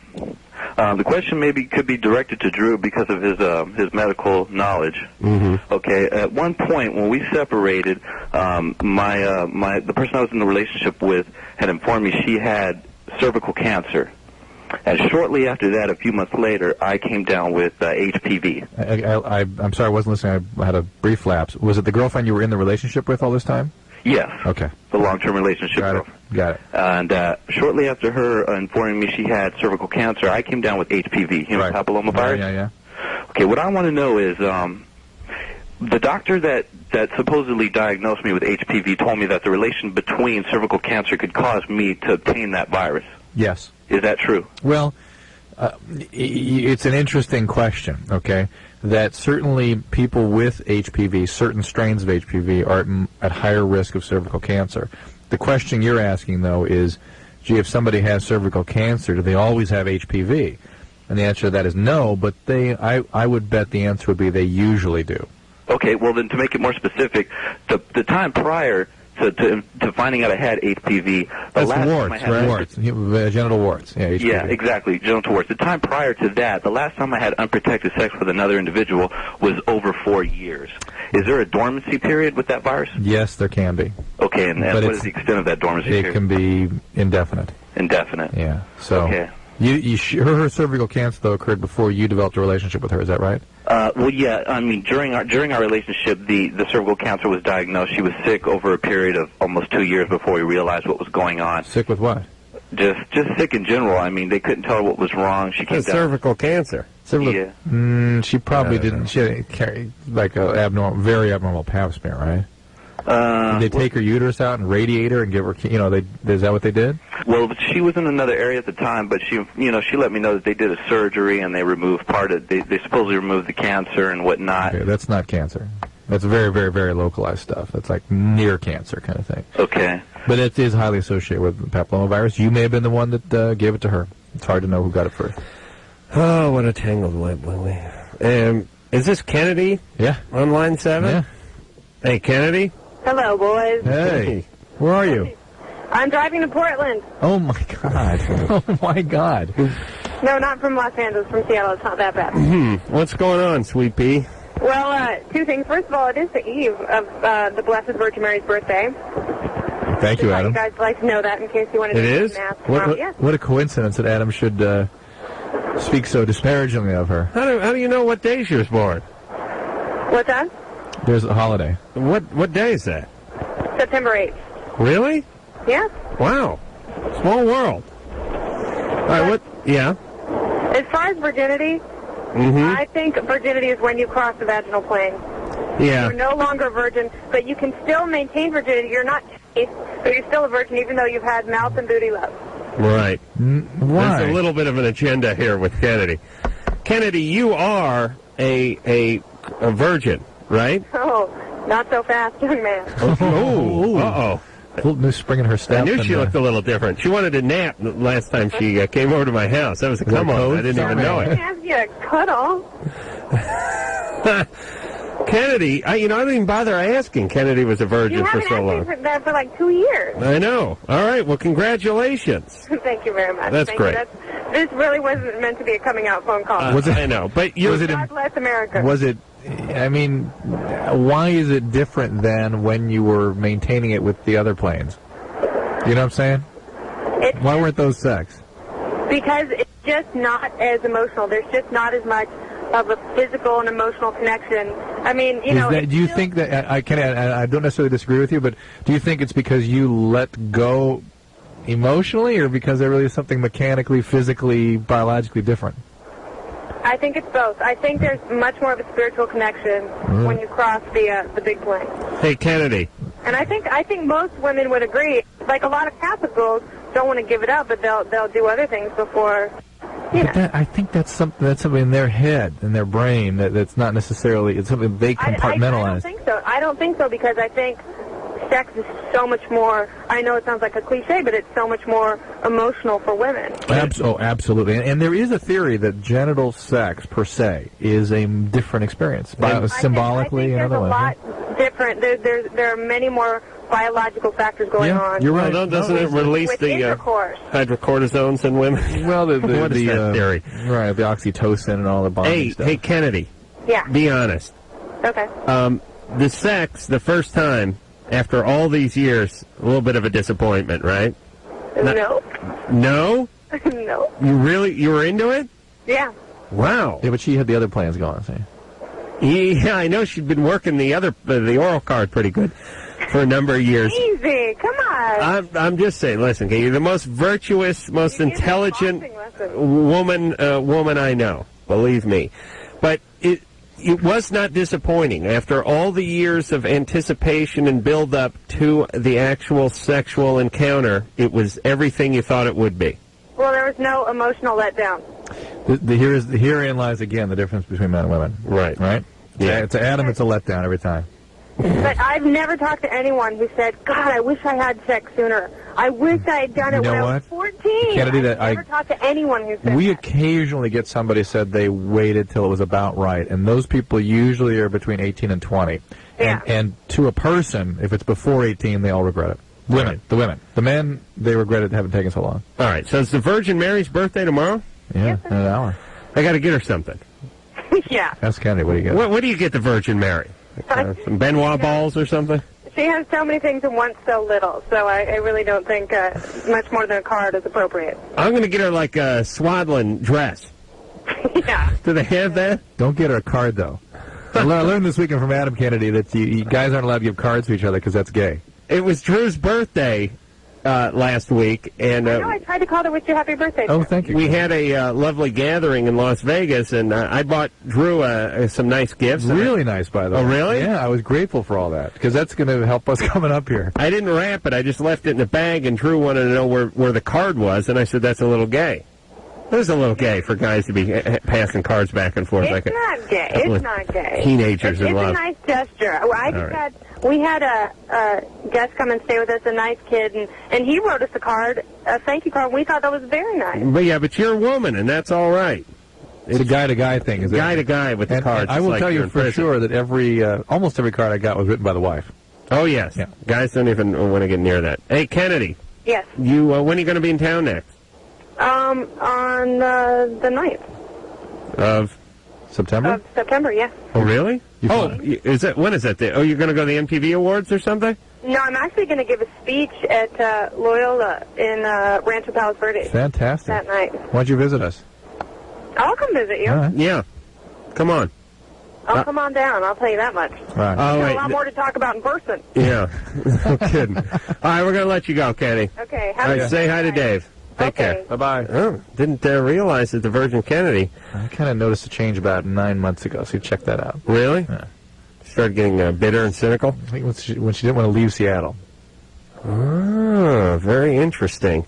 The question maybe could be directed to Drew because of his medical knowledge. Mm-hmm. Okay, at one point when we separated, the person I was in the relationship with had informed me she had cervical cancer. And shortly after that, a few months later, I came down with HPV. I'm sorry, I wasn't listening. I had a brief lapse. Was it the girlfriend you were in the relationship with all this time? Yes. Okay. The long-term relationship. Got it. And shortly after her informing me she had cervical cancer, I came down with HPV, human papillomavirus. Yeah. Okay, what I want to know is the doctor that supposedly diagnosed me with HPV told me that the relation between cervical cancer could cause me to obtain that virus. Yes. Is that true? Well, it's an interesting question, okay? That certainly people with HPV, certain strains of HPV, are at higher risk of cervical cancer. The question you're asking, though, is, gee, if somebody has cervical cancer, do they always have HPV? And the answer to that is no, but I would bet the answer would be they usually do. Okay, well then to make it more specific, the time prior to finding out I had HPV, That's warts, right? Warts, genital warts. Yeah, HPV. Yeah, exactly, genital warts. The time prior to that, the last time I had unprotected sex with another individual was over 4 years. Is there a dormancy period with that virus? Yes, there can be. Okay, and what is the extent of that dormancy period? It can be indefinite. Indefinite. Yeah. So okay. Her cervical cancer, though, occurred before you developed a relationship with her. Is that right? Well, yeah. I mean, during our relationship, the cervical cancer was diagnosed. She was sick over a period of almost 2 years before we realized what was going on. Sick with what? Just sick in general. I mean, they couldn't tell her what was wrong. She came down. Cervical cancer. Yeah. She probably didn't. She didn't carry like a very abnormal pap smear, right? Did they take her uterus out and radiate her and give her, is that what they did? Well, she was in another area at the time, but she let me know that they did a surgery and they removed they supposedly removed the cancer and whatnot. Okay, that's not cancer. That's very, very, very localized stuff. That's like near cancer kind of thing. Okay. But it is highly associated with papillomavirus. You may have been the one that gave it to her. It's hard to know who got it first. Oh, what a tangled web, Willie. Is this Kennedy? Yeah. On line 7? Yeah. Hey, Kennedy? Hello, boys. Hey. Where are you? I'm driving to Portland. Oh, my God. Oh, my God. No, not from Los Angeles, from Seattle. It's not that bad. What's going on, Sweet Pea? Well, 2 things. First of all, it is the eve of the Blessed Virgin Mary's birthday. Thank you, Adam. You guys like to know that in case you want to do some math. Yes. What a coincidence that Adam should speak so disparagingly of her. How do you know what day she was born? What's that? There's a holiday. What day is that? September 8th. Really? Yeah. Wow. Small world. All right, yeah. As far as virginity, I think virginity is when you cross the vaginal plane. Yeah. You're no longer a virgin, but you can still maintain virginity. You're not chaste, but you're still a virgin even though you've had mouth and booty love. Right. Why? There's a little bit of an agenda here with Kennedy. Kennedy, you are a virgin, right? Oh, not so fast, young man. Oh, uh-oh. New spring in her step. I knew she looked a little different. She wanted to nap the last time she came over to my house. That was a come-on. I didn't even know it. I have you a cuddle. Kennedy, I didn't even bother asking. Kennedy was a virgin for so long. You haven't asked me for that for like 2 years. I know. All right. Well, congratulations. Thank you very much. That's great. This really wasn't meant to be a coming out phone call. I know, but God bless America. Was it? I mean, why is it different than when you were maintaining it with the other planes? You know what I'm saying? Why weren't those sex? Because it's just not as emotional. There's just not as much of a physical and emotional connection. I mean, do you think that I don't necessarily disagree with you, but do you think it's because you let go emotionally, or because there really is something mechanically, physically, biologically different? I think it's both. I think there's much more of a spiritual connection when you cross the big plane. Hey, Kennedy. And I think most women would agree. Like a lot of Catholic girls don't want to give it up, but they'll do other things before. I think that's something in their head, in their brain, that's not necessarily, it's something they compartmentalize. I don't think so because I think sex is so much more, I know it sounds like a cliche, but it's so much more emotional for women. Absolutely. And there is a theory that genital sex, per se, is a different experience, symbolically and otherwise. I think there's a lot different. There are many more biological factors going on. You're right. Doesn't it release the hydrocortisones in women? Well, what is that theory? Right, the oxytocin and all the bonding stuff. Hey, Kennedy. Yeah. Be honest. Okay. The sex, the first time, after all these years, a little bit of a disappointment, right? No. No? No. You were into it? Yeah. Wow. Yeah, but she had the other plans going, see? Yeah, I know she'd been working the oral card pretty good for a number of years. Easy, come on. I'm just saying, listen, you're the most virtuous, most intelligent woman I know, believe me. But it was not disappointing. After all the years of anticipation and build-up to the actual sexual encounter, it was everything you thought it would be. Well, there was no emotional letdown. Herein lies, again, the difference between men and women. Right. Right? Yeah. To Adam, it's a letdown every time. But I've never talked to anyone who said, God, I wish I had sex sooner. I wish I had done it when I was 14. Kennedy, I've never talked to anyone who said We that. occasionally get somebody said they waited till it was about right, and those people usually are between 18 and 20. Yeah. And to a person, if it's before 18, they all regret it. Women. The women. The men, they regret it having taken so long. All right, so it's the Virgin Mary's birthday tomorrow? Yeah, in an hour. I got to get her something. Yeah. Ask Kennedy, what do you get? What do you get the Virgin Mary? Some Benoit balls or something? She has so many things and wants so little, so I really don't think much more than a card is appropriate. I'm going to get her like a swaddling dress. Yeah. Do they have that? Don't get her a card, though. I learned this weekend from Adam Kennedy that you guys aren't allowed to give cards to each other because that's gay. It was Drew's birthday last week, and I know, I tried to call to wish you happy birthday. Oh, thank you. We had a lovely gathering in Las Vegas, and I bought Drew some nice gifts. Really nice, by the way. Oh, really? Yeah, I was grateful for all that, because that's going to help us coming up here. I didn't wrap it. I just left it in a bag, and Drew wanted to know where the card was, and I said, that's a little gay. It was a little gay for guys to be passing cards back and forth. It's not gay. It's not gay. Teenagers in love. It's a nice gesture. We had a guest come and stay with us, a nice kid, and he wrote us a card, a thank you card. We thought that was very nice. But you're a woman, and that's all right. It's a guy-to-guy thing, is it? Guy-to-guy with the cards. And I will tell you for sure that almost every card I got was written by the wife. Oh, yes. Yeah. Guys don't even want to get near that. Hey, Kennedy. Yes. You when are you going to be in town next? On the 9th. Of September? Of September, yeah. Oh, really? When is that? You're going to go to the MTV Awards or something? No, I'm actually going to give a speech at Loyola in Rancho Palos Verdes. Fantastic. That night. Why don't you visit us? I'll come visit you. All right. Yeah. Come on. I'll come on down, I'll tell you that much. Right. There's a lot more to talk about in person. Yeah. No kidding. All right, we're going to let you go, Kenny. Okay. All right, say hi to Dave. Take care. Bye-bye. Oh, didn't realize that the Virgin Kennedy. I kind of noticed a change about 9 months ago, so you check that out. Really? Yeah. Started getting bitter and cynical? I think when she didn't want to leave Seattle. Oh, very interesting.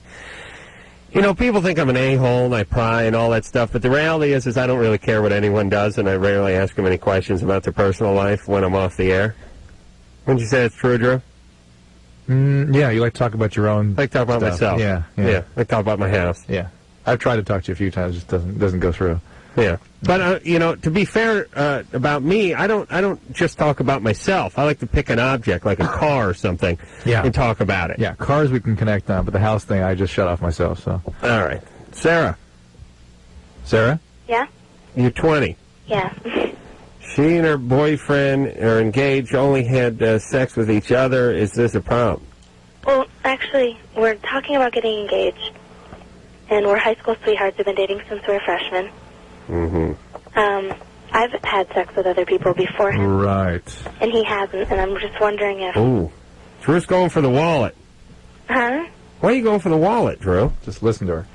You know, people think I'm an a-hole and I pry and all that stuff, but the reality is I don't really care what anyone does, and I rarely ask them any questions about their personal life when I'm off the air. Wouldn't you say it's true, Drew? Yeah, you like to talk about your own I like to talk about stuff. myself. Yeah. I like to talk about my house. Yeah. I've tried to talk to you a few times, it just doesn't go through. Yeah. But, to be fair about me, I don't just talk about myself. I like to pick an object, like a car or something, and talk about it. Yeah, cars we can connect on, but the house thing I just shut off myself, so. All right. Sarah. Sarah? Yeah? You're 20. Yeah. She and her boyfriend are engaged, only had sex with each other. Is this a problem? Well, actually, we're talking about getting engaged. And we're high school sweethearts. We've been dating since we were freshmen. Mm-hmm. I've had sex with other people before him. Right. And he hasn't, and I'm just wondering if... Ooh. Drew's going for the wallet. Huh? Why are you going for the wallet, Drew? Just listen to her.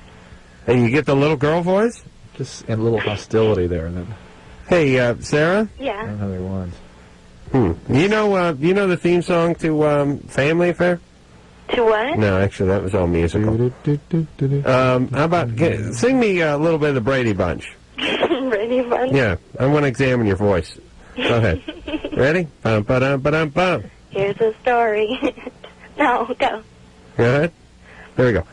And you get the little girl voice? Just a little hostility there. Then. Hey, Sarah? Yeah. I don't know how they want. You know the theme song to Family Affair? To what? No, actually, that was all musical. How about sing me a little bit of the Brady Bunch? Brady Bunch? Yeah, I want to examine your voice. Go ahead. Ready? Bum. Here's a story. No, go. Go ahead. There we go.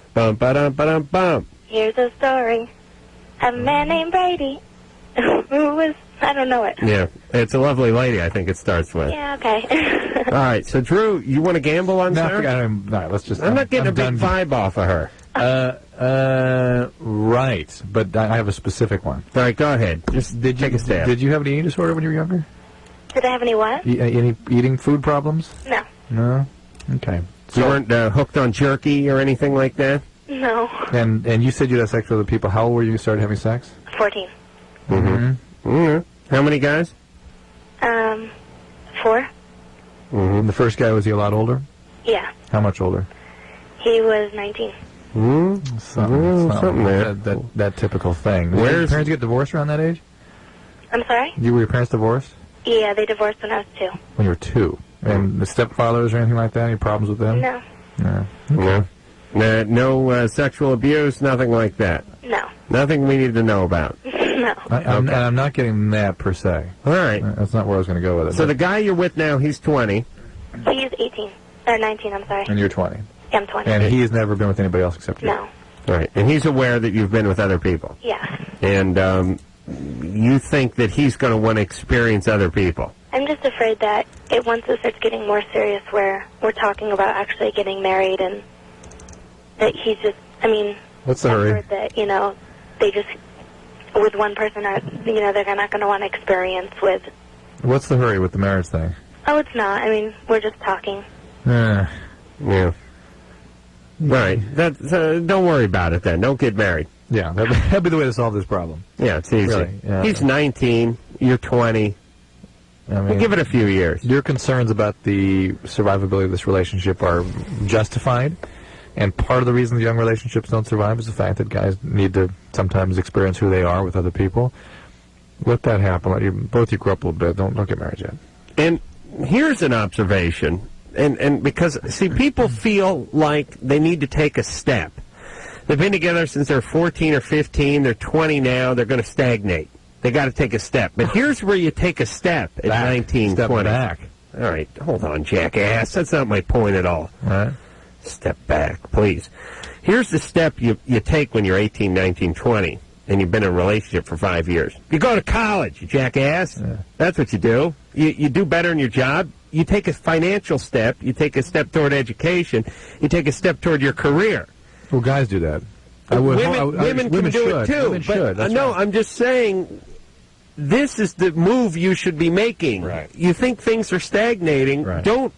Bum. Here's a story of a man named Brady who was, I don't know it. Yeah, it's a lovely lady, I think it starts with. Yeah, okay. All right, so Drew, you want to gamble on Sarah? No, let's just... I'm not getting a big vibe off of her. Right, but I have a specific one. All right, go ahead. Just take a stab. Did you have an eating disorder when you were younger? Did I have any what? Any eating food problems? No. No? Okay. You weren't hooked on jerky or anything like that? No. And you said you had sex with other people. How old were you started having sex? 14. How many guys? 4. The first guy, was he a lot older? Yeah. How much older? He was 19. Something there. That typical thing. Did your parents get divorced around that age? I'm sorry? Were your parents divorced? Yeah, they divorced when I was 2. When you were 2. And the stepfathers or anything like that? Any problems with them? No. No. Okay. No sexual abuse, nothing like that? No. Nothing we need to know about? No. I'm not getting that per se. All right. That's not where I was going to go with it. So the guy you're with now, he's 20. He's 18. Or 19, I'm sorry. And you're 20. Yeah, I'm 20. And he has never been with anybody else except you? No. All right. And he's aware that you've been with other people? Yeah. And you think that he's going to want to experience other people? I'm just afraid that once it starts getting more serious where we're talking about actually getting married and that he's just, what's the hurry? That, they just, with one person, they're not going to want to experience with. What's the hurry with the marriage thing? Oh, it's not. We're just talking. Yeah. Right. Don't worry about it then. Don't get married. Yeah, that'd be the way to solve this problem. Yeah, it's easy. Really, yeah. He's 19, you're 20. We'll give it a few years. Your concerns about the survivability of this relationship are justified, and part of the reason the young relationships don't survive is the fact that guys need to sometimes experience who they are with other people. Let that happen. Both you grow up a little bit. Don't get married yet. And here's an observation, and because, see, people feel like they need to take a step. They've been together since they're 14 or 15. They're 20 now. They're going to stagnate. They got to take a step. But here's where you take a step at 19, 20. Back. All right, hold on, jackass. That's not my point at all. All right. Step back, please. Here's the step you take when you're 18, 19, 20, and you've been in a relationship for 5 years. You go to college, you jackass. Yeah. That's what you do. You do better in your job. You take a financial step. You take a step toward education. You take a step toward your career. Well, guys do that. Women can do it too. Women should. That's no, right. I'm just saying this is the move you should be making. Right. You think things are stagnating. Right. Don't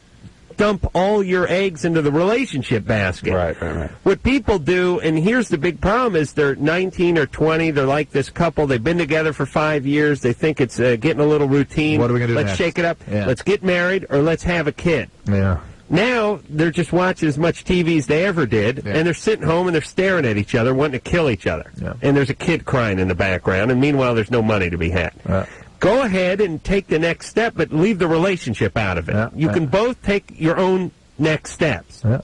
dump all your eggs into the relationship basket. Right. What people do, and here's the big problem, is they're 19 or 20, they're like this couple, they've been together for 5 years, they think it's getting a little routine. What are we going to do Let's next? shake it up. Yeah. Let's get married, or let's have a kid. Yeah. Now, they're just watching as much TV as they ever did, and they're sitting home and they're staring at each other, wanting to kill each other. Yeah. And there's a kid crying in the background, and meanwhile, there's no money to be had. Go ahead and take the next step, but leave the relationship out of it. You can both take your own next steps. Yeah.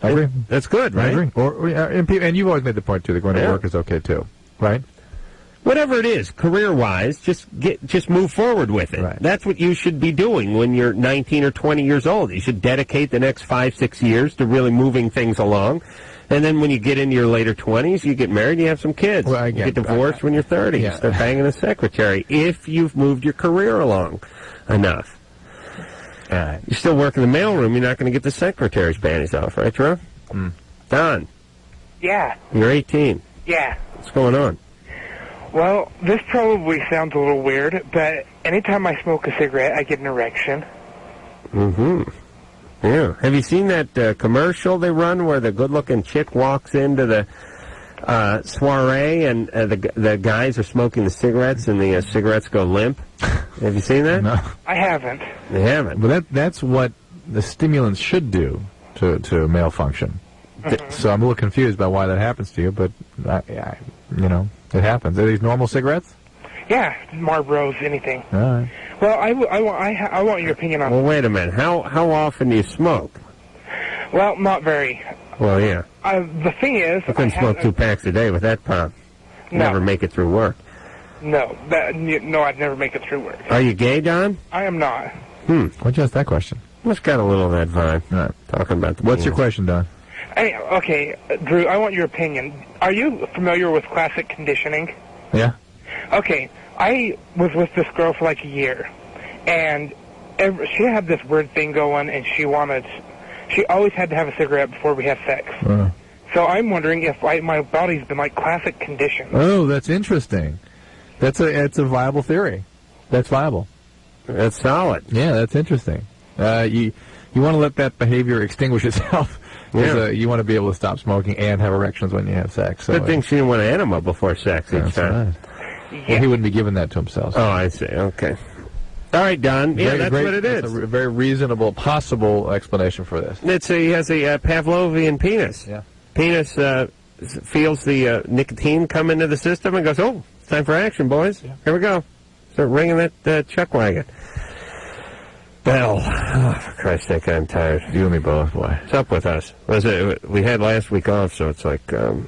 I agree. That's good, right? I agree. And you've always made the point, too, that going to work is okay, too. Right? Whatever it is, career-wise, just move forward with it. Right. That's what you should be doing when you're 19 or 20 years old. You should dedicate the next 5-6 years to really moving things along. And then when you get into your later 20s, you get married, you have some kids. Well, you get divorced when you're 30. You start banging a secretary if you've moved your career along enough. All right. You still work in the mailroom, you're not going to get the secretary's panties off, right, Drew? Don. Yeah. You're 18. Yeah. What's going on? Well, this probably sounds a little weird, but anytime I smoke a cigarette, I get an erection. Mm-hmm. Yeah. Have you seen that commercial they run where the good-looking chick walks into the soiree and the guys are smoking the cigarettes and the cigarettes go limp? Have you seen that? No. I haven't. You haven't. But that's what the stimulants should do to male function. So I'm a little confused by why that happens to you, but, you know, it happens. Are these normal cigarettes? Yeah, Marlboros, anything. All right. Well, I want your opinion on. Well, wait a minute. How often do you smoke? Well, not very. Well, yeah. The thing is, I couldn't smoke 2 packs a day with that pop. No. Never make it through work. No, I'd never make it through work. Are you gay, Don? I am not. Why'd you ask that question? Must got a little of that vibe. All right. Talking about the What's your penis. question, Don? Okay, Drew, I want your opinion. Are you familiar with classic conditioning? Yeah. Okay, I was with this girl for like a year, and she had this weird thing going, and she always had to have a cigarette before we have sex. So I'm wondering if my body's been like classic conditioned. Oh, that's interesting. It's a viable theory. That's viable. That's solid. Yeah, that's interesting. You want to let that behavior extinguish itself. Yeah. You want to be able to stop smoking and have erections when you have sex. So, Good thing she didn't want an enema before sex each time. Right. Well, he wouldn't be giving that to himself. Oh, I see. Okay. All right, Don. Yeah, that's what it is. That's a very reasonable, possible explanation for this. He has a Pavlovian penis. Yeah. Penis feels the nicotine come into the system and goes, oh, it's time for action, boys. Yeah. Here we go. Start ringing that chuck wagon. Bell. Oh, for Christ's sake, I'm tired. You and me both, boy. What's up with us? We had last week off, so it's like we're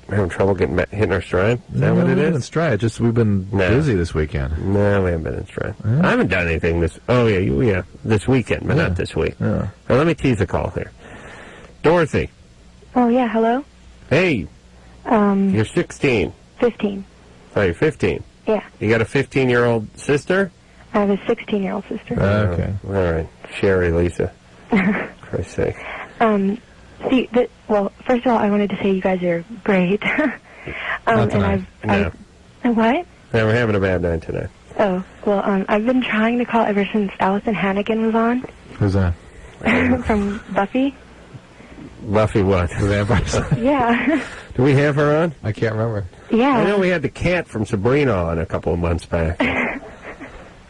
having trouble hitting our stride. Is that what it is? In stride. Just we've been busy this weekend. No, we haven't been in stride. I haven't done anything this. Oh yeah, this weekend, but not this week. Yeah. Now, let me tease a call here. Dorothy. Oh, yeah, hello? Hey. You're 16. 15. Oh, you're 15. Yeah. You got a 15-year-old sister? I have a 16-year-old sister. Okay. All right. Sherry, Lisa. Christ's sake. Well, first of all, I wanted to say you guys are great. Not tonight. What? Yeah, we're having a bad night today. Oh, well, I've been trying to call ever since Allison Hannigan was on. Who's that? From Buffy. Buffy what? The vampires? Yeah. Do we have her on? I can't remember. Yeah. I know we had the cat from Sabrina on a couple of months back.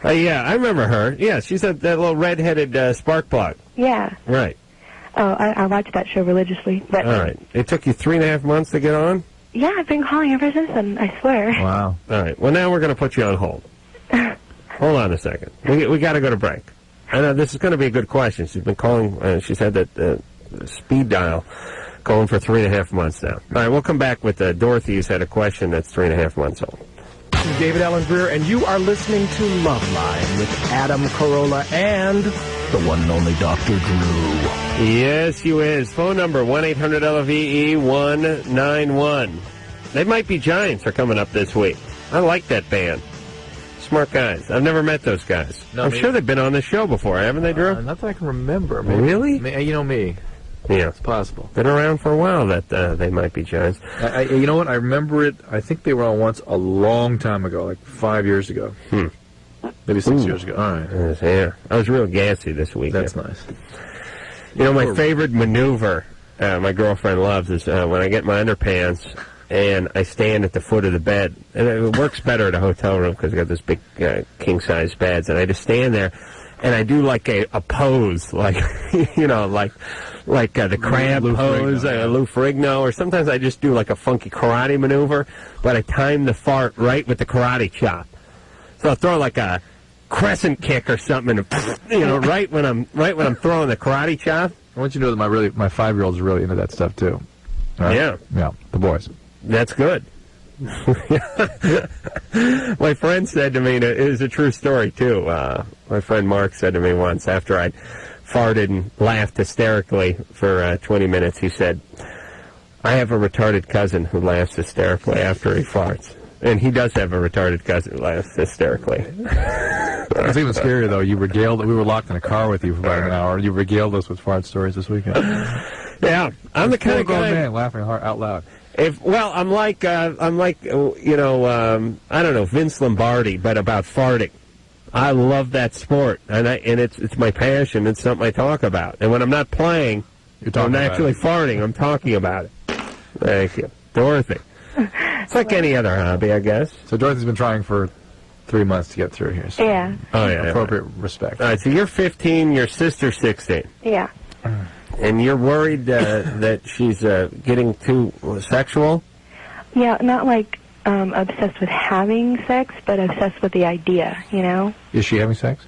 Yeah, I remember her. Yeah, she's that little red-headed spark plug. Yeah. Right. Oh, I watched that show religiously. But all right. It took you 3.5 months to get on? Yeah, I've been calling ever since then, I swear. Wow. All right. Well, now we're going to put you on hold. Hold on a second. We got to go to break. I know this is going to be a good question. She's been calling. She's had that speed dial going for 3.5 months now. All right, we'll come back with Dorothy, who's had a question that's 3.5 months old. This is David Allen Greer, and you are listening to Loveline with Adam Carolla and the one and only Dr. Drew. Yes, you is. Phone number 1-800-LOVE-191. They Might Be Giants are coming up this week. I like that band. Smart guys. I've never met those guys. No, I'm sure they've been on the show before, haven't they, Drew? Not that I can remember. Maybe. Really? You know me. Yeah. It's possible. Been around for a while, that They Might Be Giants. You know what? I remember it. I think they were on once a long time ago, like 5 years ago. Maybe 6 years ago. All right. Yeah. I was real gassy this week. That's nice. You know, my favorite maneuver my girlfriend loves is when I get my underpants and I stand at the foot of the bed. And it works better at a hotel room because I got this big king-size beds. And I just stand there and I do like a pose, like, you know, like the crab pose, Lou Ferrigno, or sometimes I just do like a funky karate maneuver, but I time the fart right with the karate chop. So I'll throw like a crescent kick or something, and, you know, right when I'm throwing the karate chop. I want you to know that my 5-year-old's really into that stuff too. Yeah. Yeah, the boys. That's good. My friend said to me, it was a true story too. My friend Mark said to me once after I'd farted and laughed hysterically for 20 minutes, he said, I have a retarded cousin who laughs hysterically after he farts. And he does have a retarded cousin who laughs hysterically. It's even scarier, though. We were locked in a car with you for about an hour. You regaled us with fart stories this weekend. Yeah, I'm the kind of guy man laughing out loud. I'm like I don't know, Vince Lombardi, but about farting. I love that sport, and it's my passion. It's something I talk about. And when I'm not playing, I'm actually farting. I'm talking about it. Thank you, Dorothy. It's like any other hobby, I guess. So Dorothy's been trying for 3 months to get through here. So Yeah. Oh yeah. Appropriate respect. All right. So you're 15. Your sister's 16. Yeah. And you're worried that she's getting too sexual? Yeah, not like obsessed with having sex, but obsessed with the idea, you know? Is she having sex?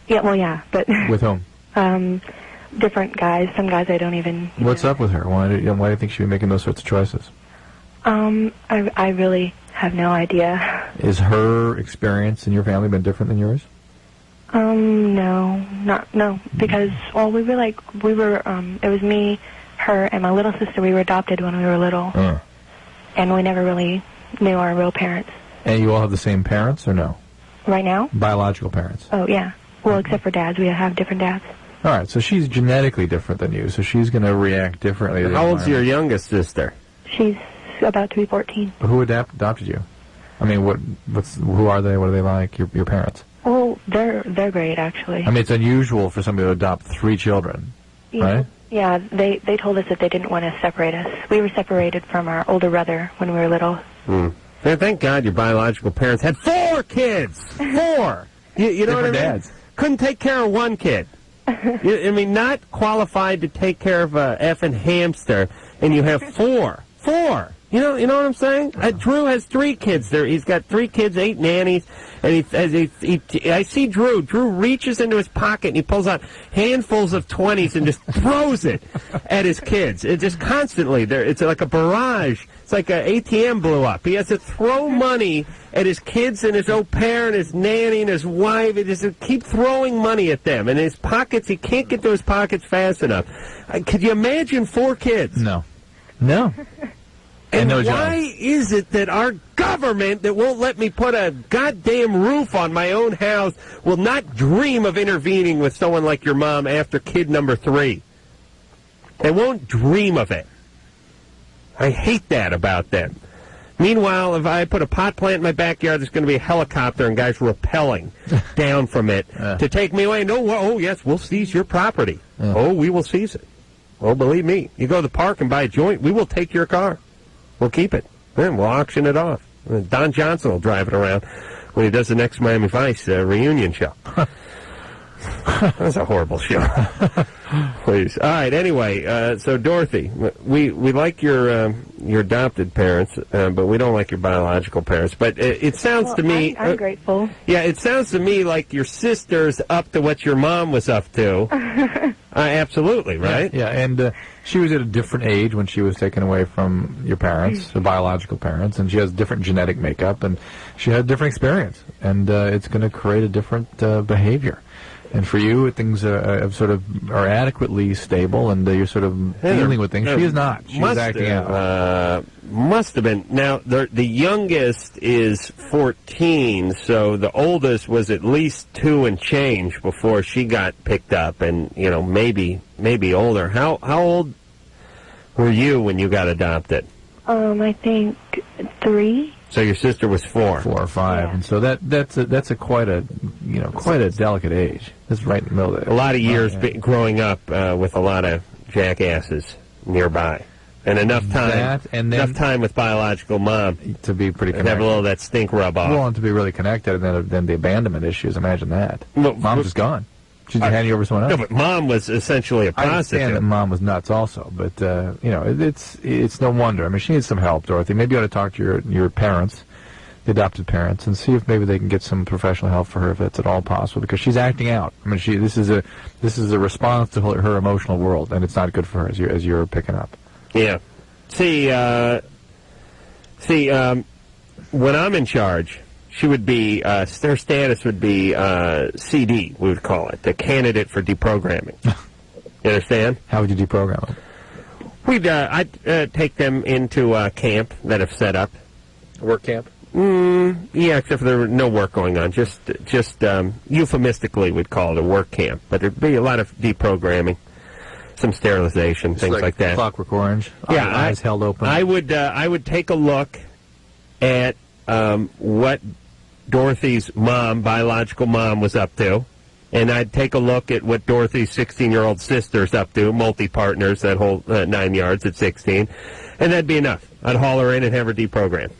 Yeah, well, yeah, but... With whom? Different guys. Some guys I don't even... What's up with her? Why do you think she'd be making those sorts of choices? I really have no idea. Is her experience in your family been different than yours? No, because, well, it was me, her, and my little sister. We were adopted when we were little, and we never really knew our real parents. And you all have the same parents, or no? Right now? Biological parents. Oh, yeah. Well, except for dads. We have different dads. All right, so she's genetically different than you, so she's going to react differently. How old's your youngest sister? She's about to be 14. Who adopted you? I mean, who are they? What are they like? Your parents? Oh, they're great, actually. I mean, it's unusual for somebody to adopt 3 children, right? Yeah, they told us that they didn't want to separate us. We were separated from our older brother when we were little. Man, thank God your biological parents had 4 kids. 4. You know what I mean? Dads. Couldn't take care of 1 kid. I mean, not qualified to take care of a effing hamster, and you have 4. 4. You know what I'm saying? Drew has 3 kids. He's got 3 kids, 8 nannies, and I see Drew. Drew reaches into his pocket and he pulls out handfuls of 20s and just throws it at his kids. It just constantly there. It's like a barrage. It's like an ATM blew up. He has to throw money at his kids and his au pair and his nanny and his wife. He just keep throwing money at them. And his pockets, he can't get to his pockets fast enough. Could you imagine 4 kids? No. And why is it that our government that won't let me put a goddamn roof on my own house will not dream of intervening with someone like your mom after kid number 3? They won't dream of it. I hate that about them. Meanwhile, if I put a pot plant in my backyard, there's going to be a helicopter and guys rappelling down from it to take me away. No, oh, yes, we'll seize your property. Oh, we will seize it. Oh, believe me. You go to the park and buy a joint, we will take your car. We'll keep it. Then we'll auction it off. Don Johnson will drive it around when he does the next Miami Vice reunion show. That's a horrible show. Please. All right. Anyway, so Dorothy, we like your adopted parents, but we don't like your biological parents. But it sounds to me, I'm grateful. Yeah, it sounds to me like your sister's up to what your mom was up to. Absolutely, right? Yeah, and she was at a different age when she was taken away from your parents, the biological parents, and she has different genetic makeup, and she had a different experience, and it's going to create a different behavior. And for you, things are adequately stable, and you're sort of dealing with things. She is not. She's acting out. Must have been. Now, the youngest is 14, so the oldest was at least 2 and change before she got picked up, and maybe older. How old were you when you got adopted? I think 3. So your sister was 4. 4 or 5, yeah. And so that's quite a delicate age. It's right in the middle of it. A lot of years growing up with a lot of jackasses nearby, and enough time with biological mom to be pretty connected. Have a little of that stink rub off. Well, and to be really connected, and then the abandonment issues. Imagine that. Mom's just gone. She's handing you over to someone else. No, but mom was essentially a prostitute. I understand that mom was nuts also, but it's no wonder. I mean, she needs some help, Dorothy. Maybe you ought to talk to your parents, the adopted parents, and see if maybe they can get some professional help for her if that's at all possible. Because she's acting out. I mean, this is a response to her emotional world, and it's not good for her as you're picking up. Yeah. See, when I'm in charge, she would be, her status would be CD, we would call it, the candidate for deprogramming. You understand? How would you deprogram them? I'd take them into a camp that I've set up. A work camp? Yeah, except for there were no work going on. Just euphemistically we'd call it a work camp. But there'd be a lot of deprogramming, some sterilization, things like that. Clockwork Orange? Yeah, eyes held open? I would take a look at what Dorothy's mom, biological mom, was up to, and I'd take a look at what Dorothy's 16-year-old sister's up to, multi-partners, that whole 9 yards at 16, and that'd be enough. I'd haul her in and have her deprogrammed.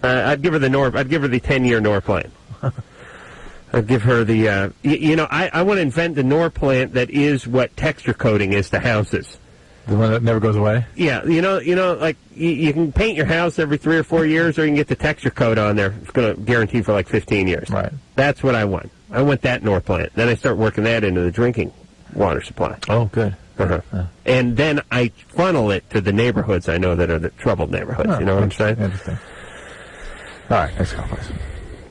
I'd give her the 10-year NOR plan. I'll give her the, I want to invent the Nor plant that is what texture coating is to houses. The one that never goes away? Yeah, like you can paint your house every 3 or 4 years, or you can get the texture coat on there. It's going to guarantee for like 15 years. Right. That's what I want. I want that Nor plant. Then I start working that into the drinking water supply. Oh, good. And then I funnel it to the neighborhoods I know that are the troubled neighborhoods. Oh, you know what I'm saying? Interesting. All right, next call, please.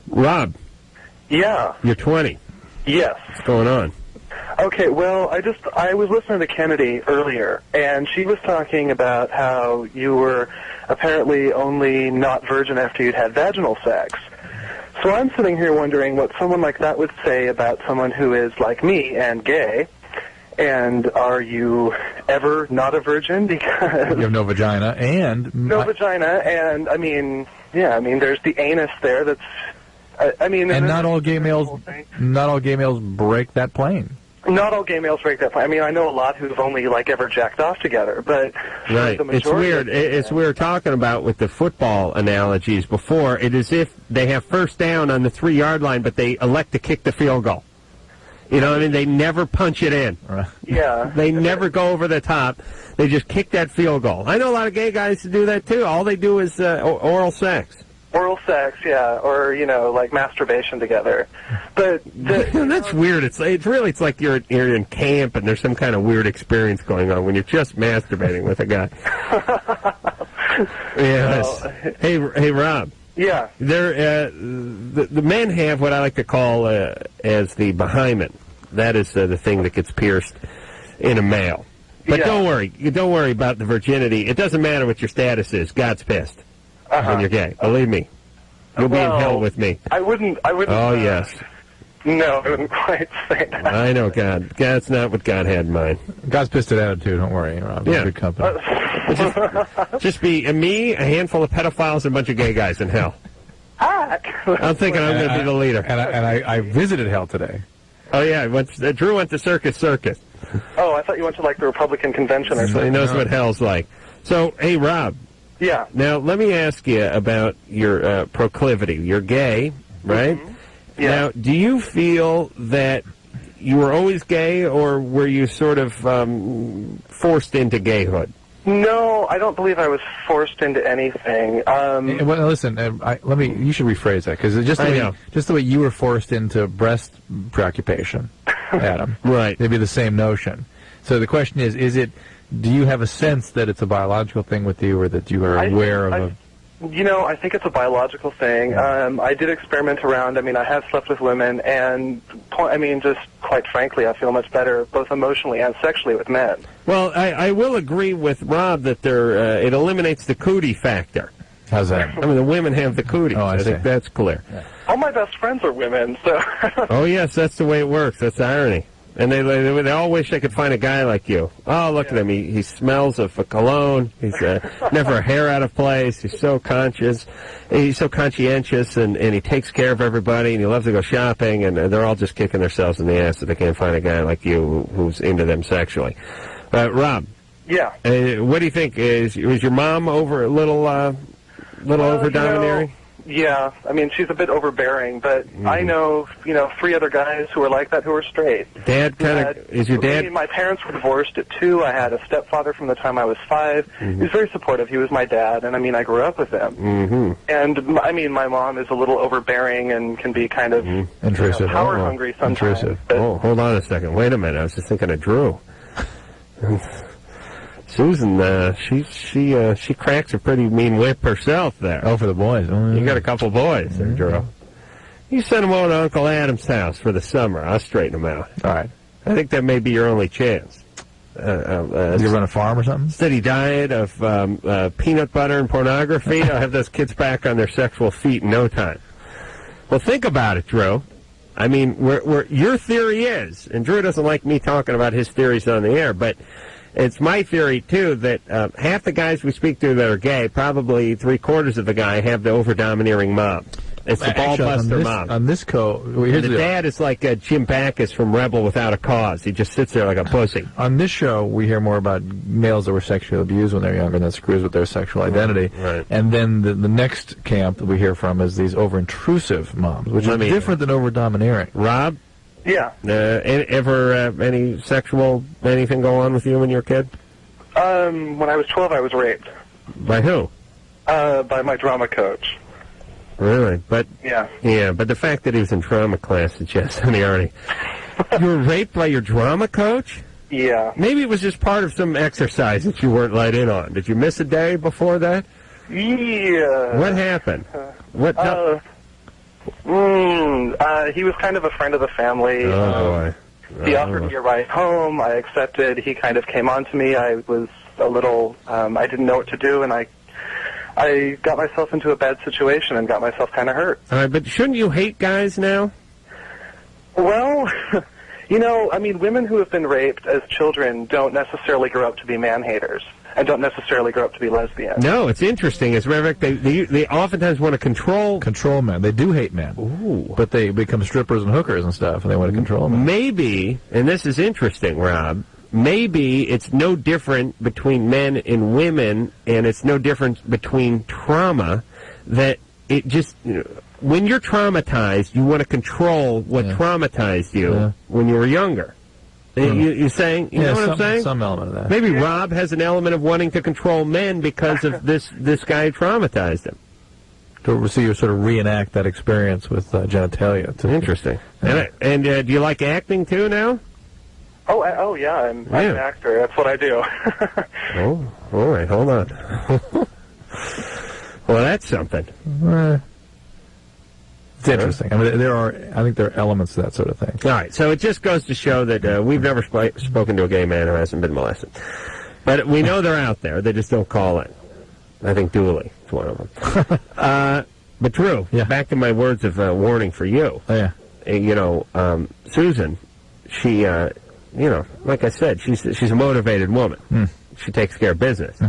Rob. Yeah. You're 20. Yes. What's going on? Okay, well, I was listening to Kennedy earlier, and she was talking about how you were apparently only not virgin after you'd had vaginal sex. So I'm sitting here wondering what someone like that would say about someone who is like me and gay. And are you ever not a virgin? Because you have no vagina and vagina, and there's the anus there. That's, and not all gay males break that plane. Not all gay males break that plane. I mean, I know a lot who've only ever jacked off together, but right. The It's weird. It's we were talking about with the football analogies before. It is if they have first down on the 3-yard line, but they elect to kick the field goal. You know what I mean? They never punch it in. Yeah. They never go over the top. They just kick that field goal. I know a lot of gay guys who do that, too. All they do is oral sex. Oral sex, yeah, or, like masturbation together. But that's weird. It's like you're in camp and there's some kind of weird experience going on when you're just masturbating with a guy. Yes. Hey, Rob. Yeah. The men have what I like to call as the behymen. That is the thing that gets pierced in a male. But don't worry about the virginity. It doesn't matter what your status is. God's pissed when you're gay. Believe me, you'll be in hell with me. I wouldn't. Oh yes. No, I wouldn't quite say that. I know God. God's not what God had in mind. God's pissed at attitude. Don't worry, Rob. Yeah. Good company. Just be me, a handful of pedophiles, and a bunch of gay guys in hell. I'm thinking I'm going to be the leader. And I visited hell today. Oh yeah, Drew went to Circus. Oh, I thought you went to the Republican convention or something. So he knows what hell's like. So, hey, Rob. Yeah. Now, let me ask you about your proclivity. You're gay, right? Mm-hmm. Yeah. Now, do you feel that you were always gay, or were you sort of forced into gayhood? No, I don't believe I was forced into anything. Well, listen, you should rephrase that, because just the way you were forced into breast preoccupation, Adam. Right. Maybe the same notion. So the question is do you have a sense that it's a biological thing with you, or that you are aware of a... I think it's a biological thing. I did experiment around. I mean, I have slept with women, and just quite frankly, I feel much better both emotionally and sexually with men. Well, I will agree with Rob that it eliminates the cootie factor. How's that? I mean, the women have the cooties. Oh, I see. think that's clear. Yeah. All my best friends are women, so... Oh, yes, that's the way it works. That's the irony. And they all wish they could find a guy like you. Oh, look at him. He smells of a cologne. He's never a hair out of place. He's so conscious. He's so conscientious, and he takes care of everybody, and he loves to go shopping, and they're all just kicking themselves in the ass that they can't find a guy like you who's into them sexually. Rob. Yeah. What do you think? Was your mom a little over-domineering? Yeah, I mean, she's a bit overbearing, but I know, 3 other guys who are like that who are straight. Is your dad? My parents were divorced at 2. I had a stepfather from the time I was 5. He was very supportive. He was my dad, and I grew up with him. Mm-hmm. And my mom is a little overbearing and can be kind of intrusive, power hungry sometimes. Intrusive. Oh, hold on a second. Wait a minute. I was just thinking of Drew. Susan, she cracks a pretty mean whip herself there. Oh, for the boys. Oh, You got a couple boys there, Drew. You send them over to Uncle Adam's house for the summer. I'll straighten them out. All right. I think that may be your only chance. You run a farm or something? Steady diet of peanut butter and pornography. I'll have those kids back on their sexual feet in no time. Well, think about it, Drew. I mean, where your theory is, and Drew doesn't like me talking about his theories on the air, but it's my theory, too, that half the guys we speak to that are gay, probably 3/4 of the guy, have the over-domineering mom. It's the ballbuster mom. On this the dad is like Jim Backus from Rebel Without a Cause. He just sits there like a pussy. On this show, we hear more about males that were sexually abused when they're younger, and that screws with their sexual identity. Right. And then the next camp that we hear from is these over-intrusive moms, which is different than over-domineering. Rob? Yeah. Ever any sexual anything go on with you and your kid? When I was 12, I was raped. By who? By my drama coach. Really? But yeah, but the fact that he was in drama class suggests you were raped by your drama coach? Yeah. Maybe it was just part of some exercise that you weren't let in on. Did you miss a day before that? Yeah. What happened? He was kind of a friend of the family. Oh, boy. He offered me a ride home. I accepted. He kind of came on to me. I was a little, I didn't know what to do, and I got myself into a bad situation and got myself kind of hurt. All right, but shouldn't you hate guys now? Well, I mean, women who have been raped as children don't necessarily grow up to be man-haters and don't necessarily grow up to be lesbians. No, it's interesting. As a matter of fact, they oftentimes want to control men. They do hate men. Ooh. But they become strippers and hookers and stuff, and they want to control men. Maybe, and this is interesting, Rob, maybe it's no different between men and women, and it's no different between trauma, that it just, when you're traumatized, you want to control what traumatized you when you were younger. You're saying, you know what I'm saying? Some element of that. Maybe Rob has an element of wanting to control men because of this guy traumatized him. So you sort of reenact that experience with genitalia. Interesting. And do you like acting too now? Oh yeah, I'm an actor. That's what I do. Oh, all right, hold on. Well, that's something. It's interesting. I mean, I think there are elements to that sort of thing. All right, so it just goes to show that we've never spoken to a gay man who hasn't been molested. But we know they're out there. They just don't call it. I think Dooley is one of them. But Drew, back to my words of warning for you. Oh, yeah. Susan, she, like I said, she's a motivated woman. She takes care of business.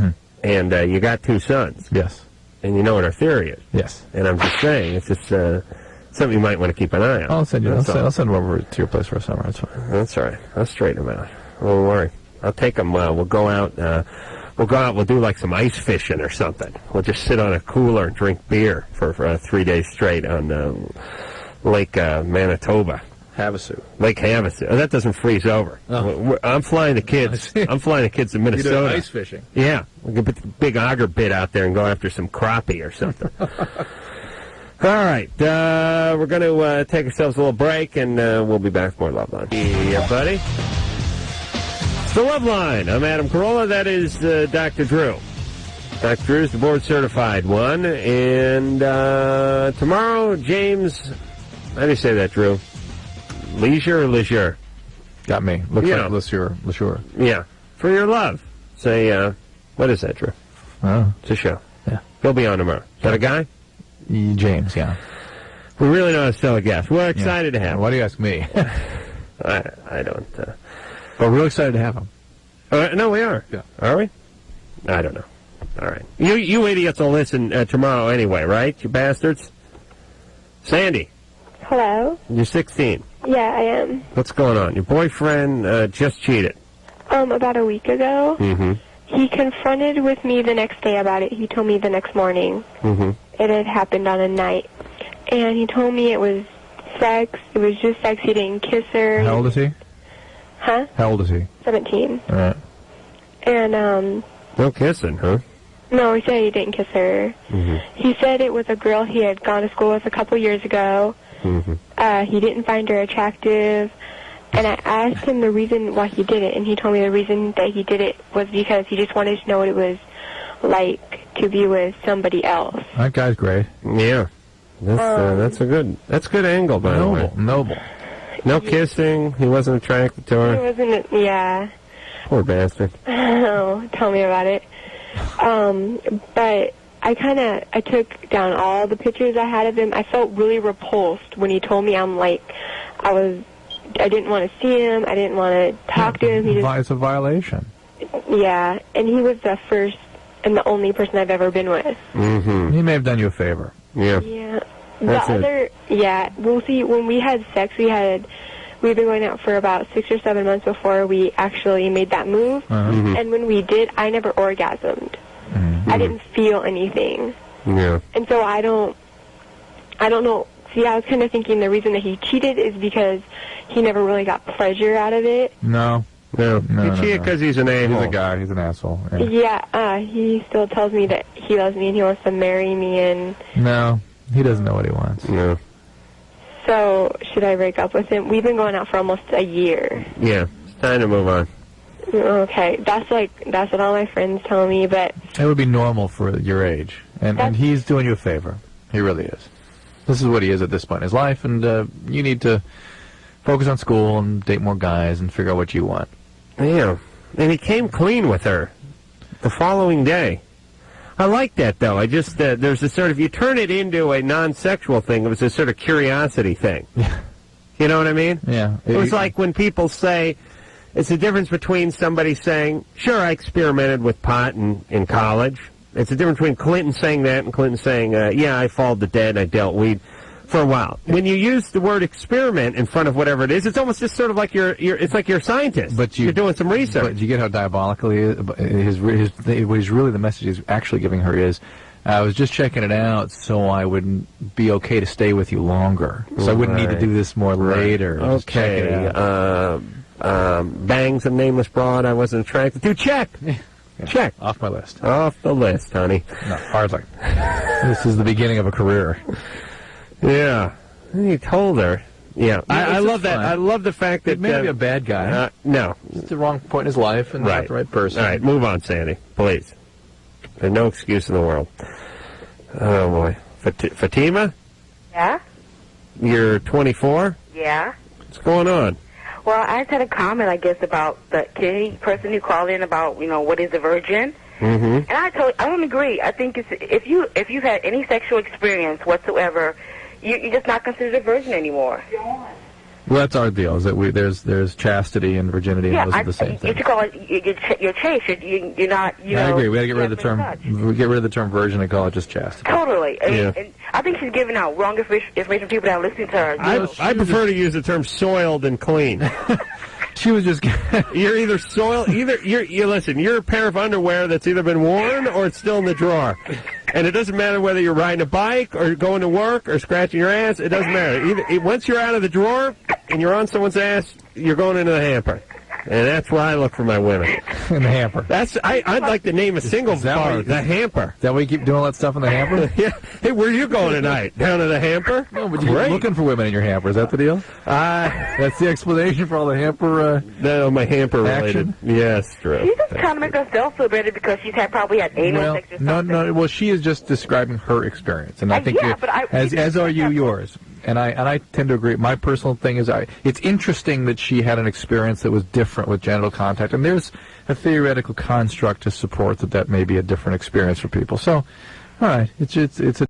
And you got 2 sons. Yes. And you know what our theory is. Yes. And I'm just saying, it's just something you might want to keep an eye on. I'll send them over to your place for a summer. That's fine. That's all right. I'll straighten them out. Don't worry. I'll take them. We'll go out. We'll do like some ice fishing or something. We'll just sit on a cooler and drink beer for 3 days straight on Lake Manitoba. Havasu. Lake Havasu. Oh, that doesn't freeze over. Oh. I'm flying the kids. I'm flying the kids to Minnesota. You're doing ice fishing. Yeah, we can put the big auger bit out there and go after some crappie or something. All right, we're going to take ourselves a little break, and we'll be back with more Loveline. Yeah, buddy. It's the Loveline. I'm Adam Carolla. That is Dr. Drew. Dr. Drew's the board-certified one. And tomorrow, James, how do you say that, Drew? Leisure or leisure? Got me. Looks like leisure. Yeah. For your love. Say, what is that, Drew? Oh. It's a show. Yeah. He'll be on tomorrow. Is that a guy? James, yeah. We really know how to sell a guest. We're excited to have him. Why do you ask me? I don't. We're real excited to have him. No, we are. Yeah. Are we? I don't know. All right. You idiots will listen tomorrow anyway, right? You bastards? Sandy. Hello? You're 16. Yeah, I am. What's going on? Your boyfriend just cheated. About a week ago. Mm-hmm. He confronted with me the next day about it. He told me the next morning. Mm-hmm. It had happened on a night. And he told me it was sex. It was just sex. He didn't kiss her. How old is he? Huh? How old is he? 17. All right. And, no kissing, huh? No, he said he didn't kiss her. Mm-hmm. He said it was a girl he had gone to school with a couple years ago. Mm-hmm. He didn't find her attractive. And I asked him the reason why he did it, and he told me the reason that he did it was because he just wanted to know what it was like to be with somebody else. That guy's great. Yeah. That's a good angle, by the way. Noble. No kissing. He wasn't attracted to her. He wasn't, yeah. Poor bastard. Oh, tell me about it. But I took down all the pictures I had of him. I felt really repulsed when he told me. I didn't want to see him. I didn't want to talk to him. It's a violation. Yeah, and he was the first and the only person I've ever been with. Mm-hmm. He may have done you a favor. Yeah. Yeah. We'll see, when we had sex, we've been going out for about 6 or 7 months before we actually made that move. And when we did, I never orgasmed. I didn't feel anything. Yeah. And so I don't know. See, I was kind of thinking the reason that he cheated is because he never really got pleasure out of it. No. He cheated because he's an a-hole. He's a guy. He's an asshole. Yeah, he still tells me that he loves me and he wants to marry me. And no, he doesn't know what he wants. No. So, should I break up with him? We've been going out for almost a year. Yeah, it's time to move on. Okay, that's what all my friends tell me, but... It would be normal for your age. And he's doing you a favor. He really is. This is what he is at this point in his life, and you need to focus on school and date more guys and figure out what you want. Yeah, and he came clean with her the following day. I like that, though. I just, there's a sort of, you turn it into a non-sexual thing, it was a sort of curiosity thing. Yeah. You know what I mean? Yeah. It was like when people say, it's the difference between somebody saying, sure, I experimented with pot in college. It's the difference between Clinton saying that and Clinton saying, yeah, I followed the dead, I dealt weed for a while. When you use the word experiment in front of whatever it is, it's almost just sort of like it's like you're a scientist. But you're doing some research. But you get how diabolical he is? What he's really, the message he's actually giving her is, I was just checking it out so I wouldn't be okay to stay with you longer. So I wouldn't need to do this more later. Just check it out. Bangs a nameless broad I wasn't attracted to. Check! Yeah. Check. Off my list. Off the list, honey. No, hardly. This is the beginning of a career. Yeah. He told her. Yeah. I love that. I love the fact that... It may be a bad guy. No. It's the wrong point in his life and not the right person. All right, move on, Sandy. Please. There's no excuse in the world. Oh, boy. Fatima? Yeah? You're 24? Yeah. What's going on? Well, I just had a comment, I guess, about the person who called in about, what is a virgin. Mm-hmm. And I don't agree. I think if you've had any sexual experience whatsoever, you're just not considered a virgin anymore. Well, that's our deal. Is that there's chastity and virginity, and those are the same thing. You should call it you're chaste. You're not. I agree. We got to get rid of the term. We get rid of the term virgin and call it just chastity. Totally. Yeah. And I think she's giving out wrong information to people that are listening to her. I prefer to use the term soiled and clean. She was just... You're either soiled... Listen, you're a pair of underwear that's either been worn or it's still in the drawer. And it doesn't matter whether you're riding a bike or going to work or scratching your ass. It doesn't matter. Once you're out of the drawer and you're on someone's ass, you're going into the hamper. And that's where I look for my women. In the hamper. I'd like to name a single bar, the hamper. Is that why you keep doing all that stuff in the hamper? Yeah. Hey, where are you going tonight? Down to the hamper? No, but you're looking for women in your hamper. Is that the deal? That's the explanation for all the hamper No, my hamper related. Yes, true. She's just trying to make herself feel better because she's probably had anal sex or something. No. Well, she is just describing her experience. And I think as are you yours. And I tend to agree. My personal thing is it's interesting that she had an experience that was different with genital contact, and there's a theoretical construct to support that may be a different experience for people. So, all right, it's a